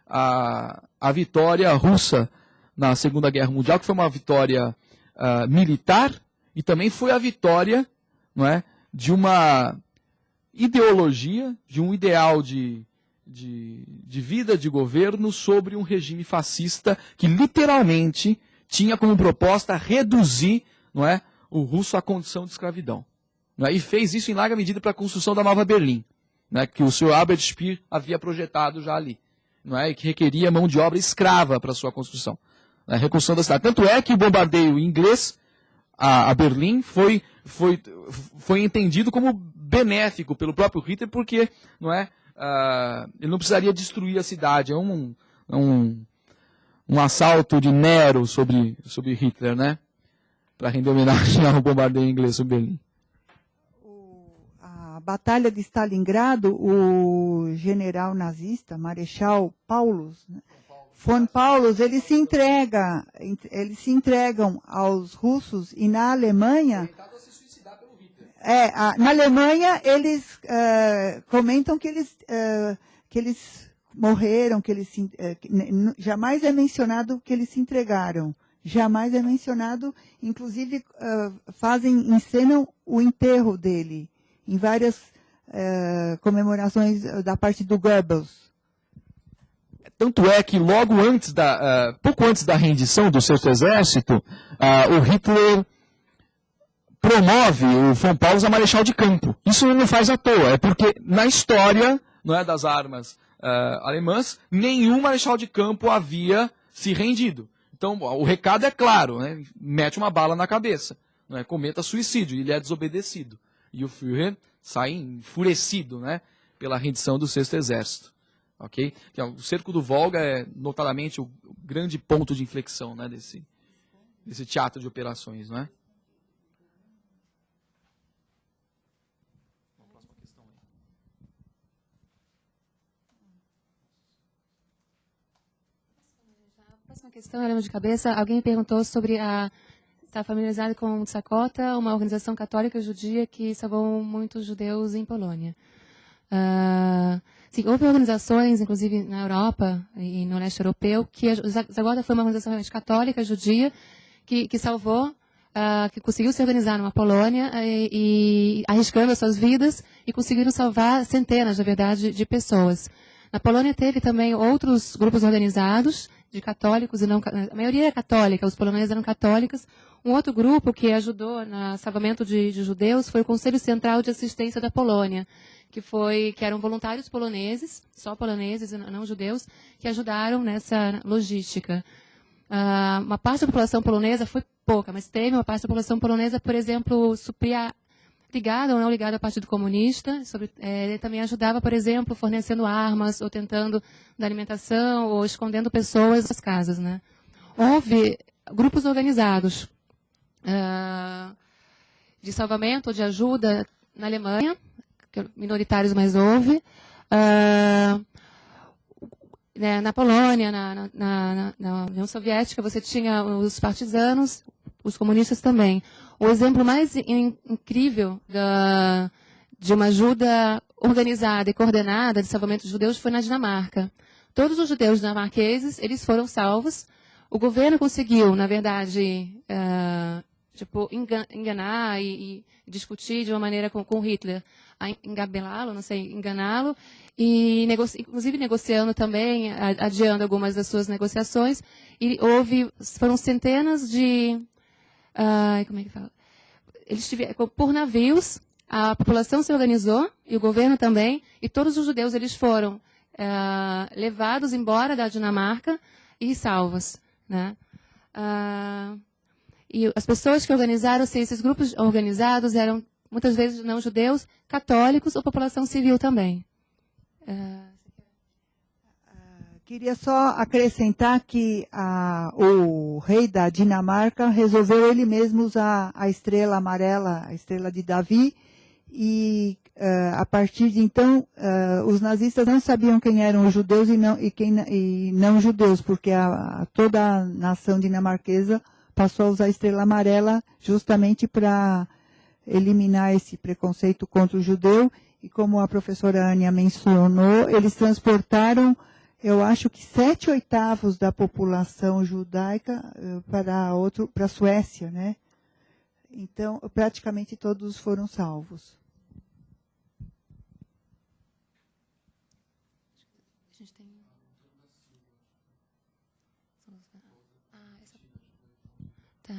à vitória russa na Segunda Guerra Mundial, que foi uma vitória militar, e também foi a vitória, não é, de uma ideologia, de um ideal de vida, de governo, sobre um regime fascista que literalmente tinha como proposta reduzir, não é, o russo à condição de escravidão. Não é? E fez isso em larga medida para a construção da Nova Berlim, não é, que o Sr. Albert Speer havia projetado já ali, não é, e que requeria mão de obra escrava para a sua construção. A reconstrução da cidade. Tanto é que o bombardeio inglês a Berlim foi entendido como benéfico pelo próprio Hitler, porque não é, ele não precisaria destruir a cidade. É um assalto de Nero sobre Hitler, né? Para render homenagem ao bombardeio inglês sobre Berlim. A Batalha de Stalingrado, o general nazista, Marechal Paulus, né? Von Paulus, eles se entregam aos russos, e na Alemanha, na Alemanha eles comentam que eles morreram, que eles jamais é mencionado que eles se entregaram, jamais é mencionado, inclusive encenam o enterro dele em várias comemorações da parte do Goebbels. Tanto é que logo antes pouco antes da rendição do 6º Exército, o Hitler promove o von Paulus a marechal de campo. Isso ele não faz à toa, é porque na história, não é, das armas alemãs, nenhum marechal de campo havia se rendido. Então o recado é claro, né? Mete uma bala na cabeça, não é? Cometa suicídio, ele é desobedecido. E o Führer sai enfurecido, né, pela rendição do 6º Exército. Okay? O cerco do Volga é notadamente o grande ponto de inflexão, né, desse teatro de operações, não é? A próxima questão, eu lembro de cabeça, alguém me perguntou sobre está familiarizado com o Tsakota, uma organização católica judia que salvou muitos judeus em Polônia. Sim, houve organizações, inclusive na Europa e no leste europeu, que o Tsakota foi uma organização realmente católica, judia, que salvou, que conseguiu se organizar numa Polônia e arriscando as suas vidas e conseguiram salvar centenas, na verdade, de pessoas. Na Polônia teve também outros grupos organizados de católicos, e não, a maioria é católica, os poloneses eram católicos. Um outro grupo que ajudou no salvamento de judeus foi o Conselho Central de Assistência da Polônia, que eram voluntários poloneses, só poloneses, não judeus, que ajudaram nessa logística. Uma parte da população polonesa foi pouca, mas teve uma parte da população polonesa, por exemplo, supria ligada ou não ligada ao Partido Comunista. Ele também ajudava, por exemplo, fornecendo armas, ou tentando dar alimentação, ou escondendo pessoas das casas, né? Houve grupos organizados de salvamento ou de ajuda na Alemanha, minoritários, mas houve. Na Polônia, na União Soviética, você tinha os partisanos, os comunistas também. O exemplo mais incrível de uma ajuda organizada e coordenada de salvamento de judeus foi na Dinamarca. Todos os judeus dinamarqueses, eles foram salvos. O governo conseguiu, na verdade, enganar e discutir de uma maneira com Hitler, engabelá-lo, não sei, enganá-lo, e inclusive negociando também, adiando algumas das suas negociações. E foram centenas de... como é que fala? Eles tiveram, por navios, a população se organizou, e o governo também, e todos os judeus eles foram levados embora da Dinamarca e salvos, né? E as pessoas que organizaram, esses grupos organizados eram muitas vezes não judeus, católicos ou população civil também. Queria só acrescentar que o rei da Dinamarca resolveu ele mesmo usar a estrela amarela, a estrela de Davi, e a partir de então os nazistas não sabiam quem eram os judeus e não judeus, porque toda a nação dinamarquesa passou a usar a estrela amarela justamente para eliminar esse preconceito contra o judeu. E como a professora Ania mencionou, eles transportaram, eu acho que 7/8 da população judaica para a Suécia, né? Então, praticamente todos foram salvos.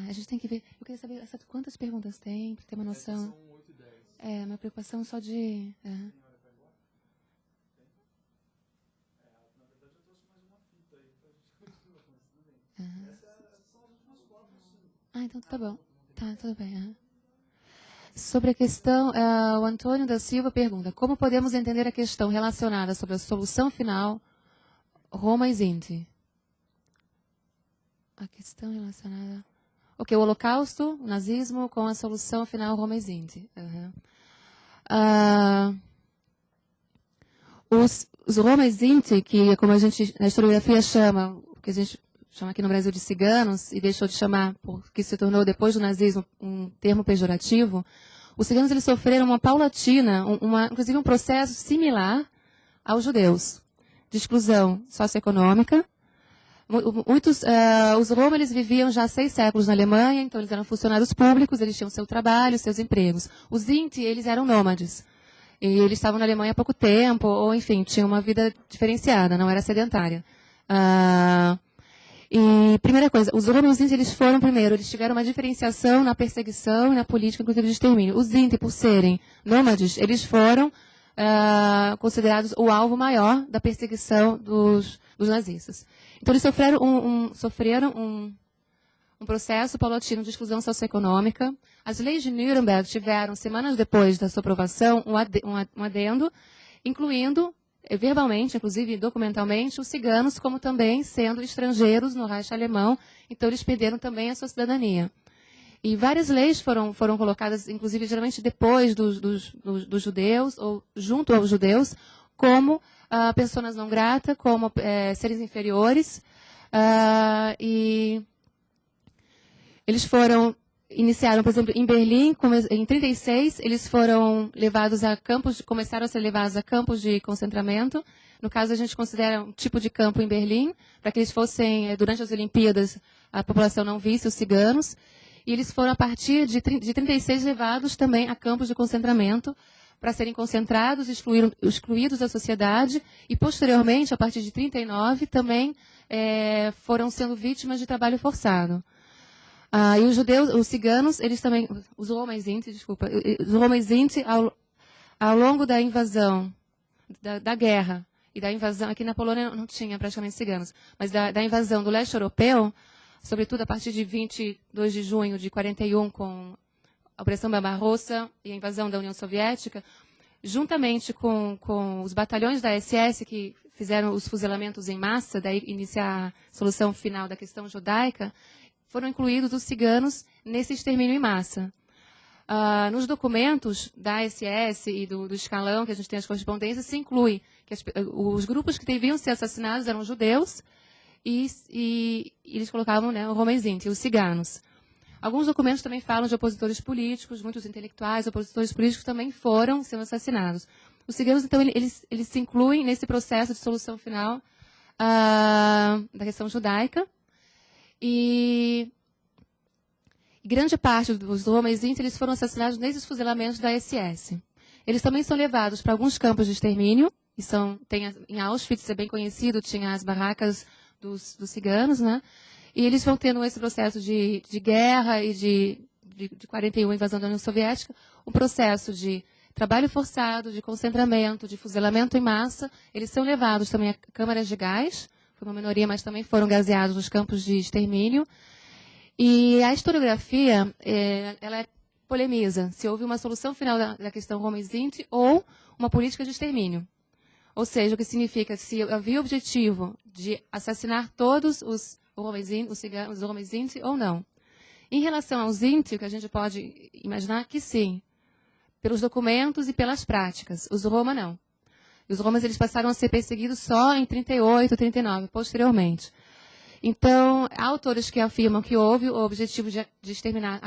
A gente tem que ver. Eu queria saber quantas perguntas tem, para ter uma noção. São 8 e 10. Uma preocupação só de. Então tá bom. Tá, tudo bem. Sobre a questão, o Antônio da Silva pergunta: como podemos entender a questão relacionada sobre a solução final Roma e Sinti? A questão relacionada... o Holocausto, o nazismo, com a solução final Roma e Sinti. Os Roma e Sinti, que como a gente na historiografia chama, que a gente chama aqui no Brasil de ciganos, e deixou de chamar, porque se tornou depois do nazismo um termo pejorativo, os ciganos eles sofreram uma paulatina, inclusive um processo similar aos judeus, de exclusão socioeconômica. Os Roma eles viviam já 6 séculos na Alemanha, então eles eram funcionários públicos, eles tinham seu trabalho, seus empregos. Os Sinti, eles eram nômades. E eles estavam na Alemanha há pouco tempo, ou enfim, tinham uma vida diferenciada, não era sedentária. E primeira coisa, os Roma e os Sinti, eles tiveram uma diferenciação na perseguição e na política, inclusive, de extermínio. Os Sinti, por serem nômades, eles foram considerados o alvo maior da perseguição dos nazistas. Então, eles sofreram um processo paulatino de exclusão socioeconômica. As leis de Nuremberg tiveram, semanas depois da sua aprovação, um adendo, incluindo, verbalmente, inclusive documentalmente, os ciganos como também sendo estrangeiros no Reich alemão. Então, eles perderam também a sua cidadania. E várias leis foram colocadas, inclusive, geralmente depois dos judeus, ou junto aos judeus, como personas não grata, como seres inferiores. E eles iniciaram, por exemplo, em Berlim, em 1936, eles foram levados começaram a ser levados a campos de concentramento. No caso, a gente considera um tipo de campo em Berlim, para que eles fossem, durante as Olimpíadas, a população não visse os ciganos. E eles foram, a partir de 1936, levados também a campos de concentramento para serem concentrados, excluídos da sociedade. E, posteriormente, a partir de 1939, também foram sendo vítimas de trabalho forçado. E os judeus, os ciganos, eles também, os homens Sinti, ao longo da invasão, da guerra, e da invasão, aqui na Polônia não tinha praticamente ciganos, mas da invasão do leste europeu, sobretudo a partir de 22 de junho de 41, com a Operação Barbarossa e a invasão da União Soviética, juntamente com os batalhões da SS, que fizeram os fuzilamentos em massa, daí iniciar a solução final da questão judaica, foram incluídos os ciganos nesse extermínio em massa. Nos documentos da SS e do escalão, que a gente tem as correspondências, se inclui que os grupos que deviam ser assassinados eram judeus e eles colocavam, né, o Homem Sinti, os ciganos. Alguns documentos também falam de opositores políticos, muitos intelectuais, opositores políticos também foram sendo assassinados. Os ciganos, então, eles se incluem nesse processo de solução final da questão judaica. E grande parte dos homens Sinti, eles foram assassinados nesses fuzilamentos da SS. Eles também são levados para alguns campos de extermínio, em Auschwitz, é bem conhecido, tinha as barracas dos ciganos, né? E eles vão tendo esse processo de guerra e de 41, invasão da União Soviética, um processo de trabalho forçado, de concentramento, de fuzilamento em massa. Eles são levados também a câmaras de gás, foi uma minoria, mas também foram gaseados nos campos de extermínio. E a historiografia, ela polemiza se houve uma solução final da questão Homem Sinti ou uma política de extermínio. Ou seja, o que significa se havia o objetivo de assassinar todos os Homem Sinti ou não. Em relação aos Sinti, o que a gente pode imaginar que sim, pelos documentos e pelas práticas. Os Roma não. Os Romas eles passaram a ser perseguidos só em 38, 39, posteriormente. Então, há autores que afirmam que houve o objetivo de exterminar,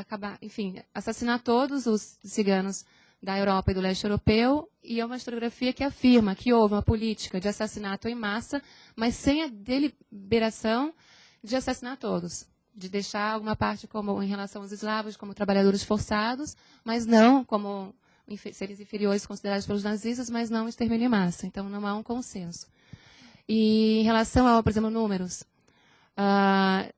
assassinar todos os ciganos da Europa e do leste europeu, e é uma historiografia que afirma que houve uma política de assassinato em massa, mas sem a deliberação de assassinar todos, de deixar alguma parte como em relação aos eslavos, como trabalhadores forçados, mas não como seres inferiores considerados pelos nazistas, mas não extermínio em massa. Então, não há um consenso. E em relação a, por exemplo, números,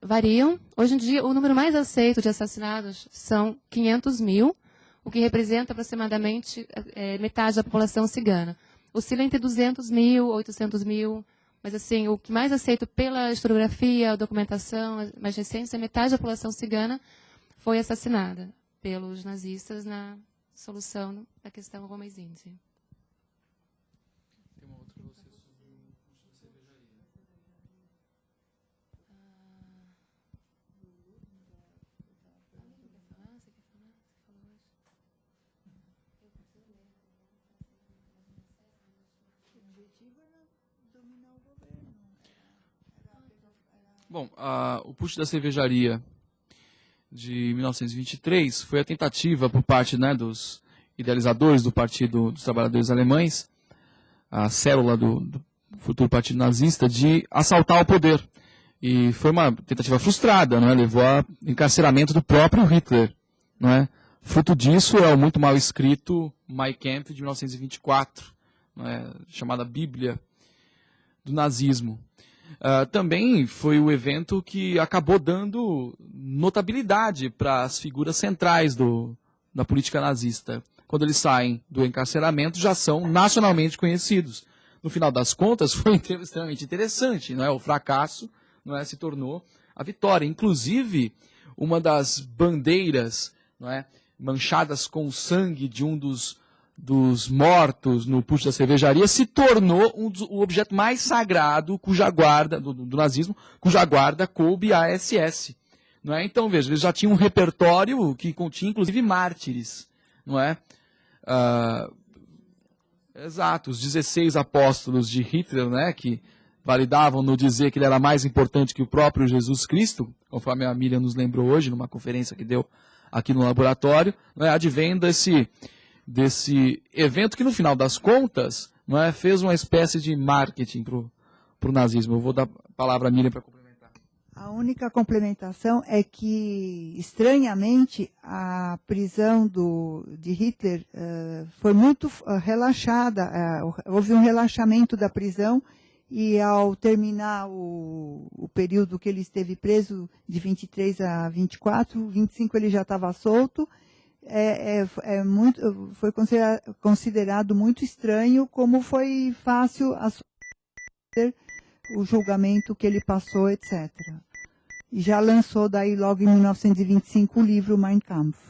variam. Hoje em dia, o número mais aceito de assassinados são 500 mil, o que representa aproximadamente metade da população cigana. Oscila entre 200 mil, 800 mil, mas assim, o que mais aceito pela historiografia, a documentação mais recente, metade da população cigana foi assassinada pelos nazistas na solução da questão Homem Sinti. Tem uma outra para você sobre cervejaria. Bom, o putsch da cervejaria de 1923 foi a tentativa por parte, né, dos idealizadores do Partido dos Trabalhadores Alemães, a célula do futuro Partido Nazista, de assaltar o poder. E foi uma tentativa frustrada, né, levou ao encarceramento do próprio Hitler. Não é? Fruto disso é o muito mal escrito Mein Kampf de 1924, não é? Chamada Bíblia do Nazismo. Também foi o evento que acabou dando notabilidade para as figuras centrais da política nazista. Quando eles saem do encarceramento, já são nacionalmente conhecidos. No final das contas, foi extremamente interessante. Não é? O fracasso, não é, se tornou a vitória. Inclusive, uma das bandeiras, não é, manchadas com o sangue de um dos mortos no putsch da cervejaria, se tornou o objeto mais sagrado cuja guarda, do nazismo, cuja guarda coube à SS. Não é? Então, veja, eles já tinham um repertório que continha, inclusive, mártires. Não é? Exato, os 16 apóstolos de Hitler, né, que validavam no dizer que ele era mais importante que o próprio Jesus Cristo, conforme a Miriam nos lembrou hoje, numa conferência que deu aqui no laboratório, né, advém desse evento que, no final das contas, não é, fez uma espécie de marketing para o nazismo. Eu vou dar a palavra a Miriam para complementar. A única complementação é que, estranhamente, a prisão de Hitler foi muito relaxada, houve um relaxamento da prisão, e ao terminar o período que ele esteve preso, de 23 a 24, 25 ele já estava solto. Foi considerado muito estranho como foi fácil o julgamento que ele passou, etc. E já lançou daí logo em 1925 o livro Mein Kampf.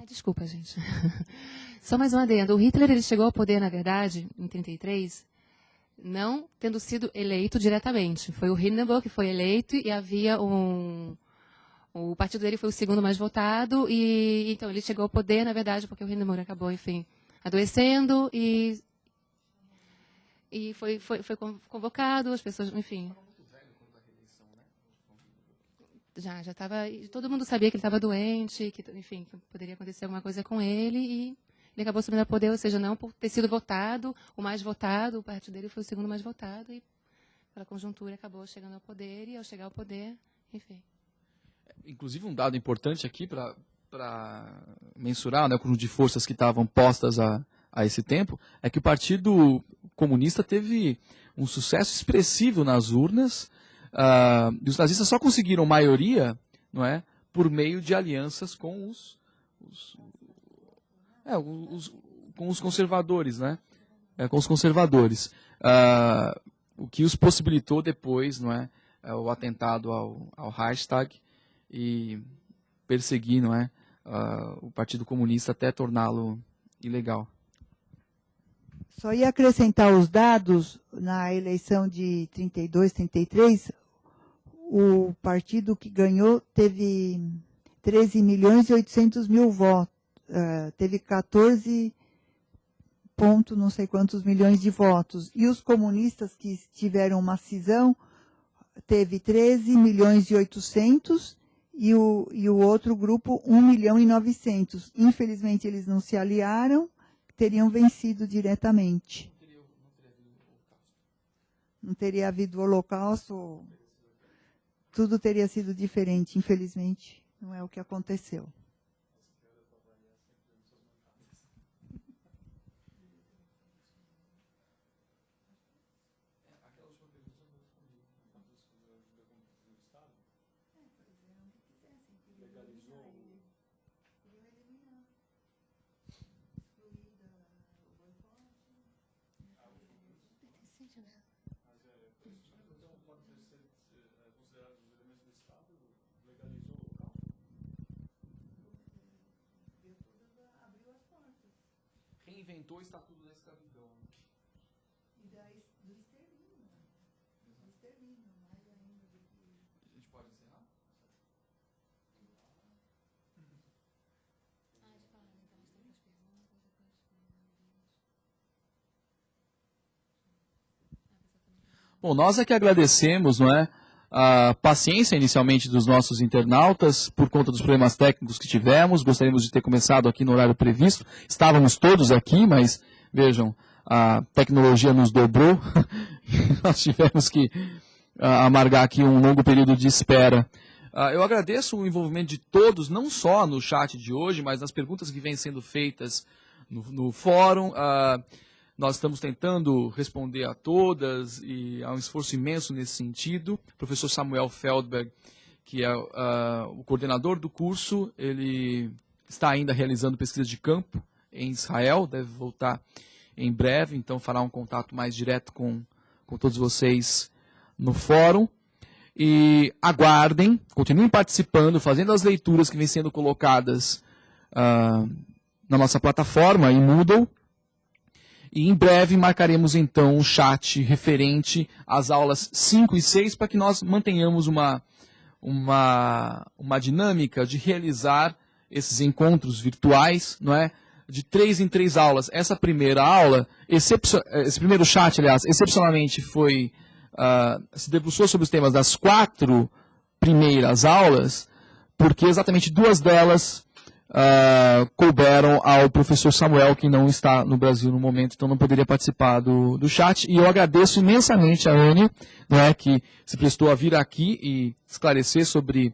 Desculpa, gente. Só mais um adendo. O Hitler ele chegou ao poder, na verdade, em 1933, não tendo sido eleito diretamente. Foi o Hindenburg que foi eleito e havia o partido dele foi o segundo mais votado e então ele chegou ao poder, na verdade, porque o Hindenburg acabou, enfim, adoecendo e foi convocado, as pessoas, enfim. Já estava. Todo mundo sabia que ele estava doente, que, enfim, que poderia acontecer alguma coisa com ele, e ele acabou subindo ao poder, ou seja, não por ter sido votado, o mais votado, o partido dele foi o segundo mais votado, e pela conjuntura acabou chegando ao poder, e ao chegar ao poder, enfim. Inclusive, um dado importante aqui para mensurar, né, o conjunto de forças que estavam postas a esse tempo, é que o Partido Comunista teve um sucesso expressivo nas urnas. E os nazistas só conseguiram maioria, não é, por meio de alianças com com os conservadores, né? Com os conservadores. O que os possibilitou depois, não é, o atentado ao Reichstag e perseguir, não é, o Partido Comunista até torná-lo ilegal. Só ia acrescentar os dados na eleição de 32, 33. O partido que ganhou teve 13 milhões e 800 mil votos, teve 14 ponto não sei quantos milhões de votos. E os comunistas que tiveram uma cisão teve 13 milhões e 800 e o outro grupo 1 milhão e 900. Infelizmente eles não se aliaram, teriam vencido diretamente. Não teria havido holocausto. Tudo teria sido diferente, infelizmente, não é o que aconteceu. Reinventou o Estatuto da Escravidão. E do extermínio. Do extermínio, mais ainda do que... A gente pode encerrar? Bom, nós é que agradecemos, não é, a paciência inicialmente dos nossos internautas por conta dos problemas técnicos que tivemos. Gostaríamos de ter começado aqui no horário previsto. Estávamos todos aqui, mas vejam, a tecnologia nos dobrou. Nós tivemos que amargar aqui um longo período de espera. Eu agradeço o envolvimento de todos, não só no chat de hoje, mas nas perguntas que vêm sendo feitas no fórum. Nós estamos tentando responder a todas e há um esforço imenso nesse sentido. O professor Samuel Feldberg, que é o coordenador do curso, ele está ainda realizando pesquisa de campo em Israel, deve voltar em breve, então fará um contato mais direto com todos vocês no fórum. E aguardem, continuem participando, fazendo as leituras que vêm sendo colocadas na nossa plataforma em Moodle. E em breve marcaremos então um chat referente às aulas 5 e 6 para que nós mantenhamos uma dinâmica de realizar esses encontros virtuais, não é? De 3 em 3 aulas. Essa primeira aula, esse primeiro chat, aliás, excepcionalmente se debruçou sobre os temas das 4 primeiras aulas, porque exatamente 2 delas couberam ao professor Samuel, que não está no Brasil no momento, então não poderia participar do chat. E eu agradeço imensamente a Anne, não é, que se prestou a vir aqui e esclarecer sobre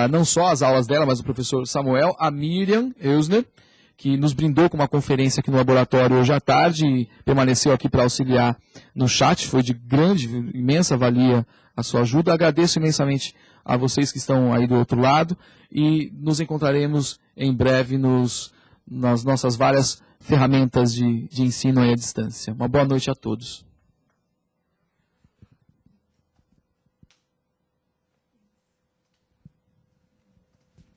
não só as aulas dela, mas o professor Samuel, a Miriam Eusner, que nos brindou com uma conferência aqui no laboratório hoje à tarde e permaneceu aqui para auxiliar no chat. Foi de grande, imensa valia a sua ajuda. Agradeço imensamente a vocês que estão aí do outro lado e nos encontraremos em breve nas nossas várias ferramentas de ensino aí à distância. Uma boa noite a todos.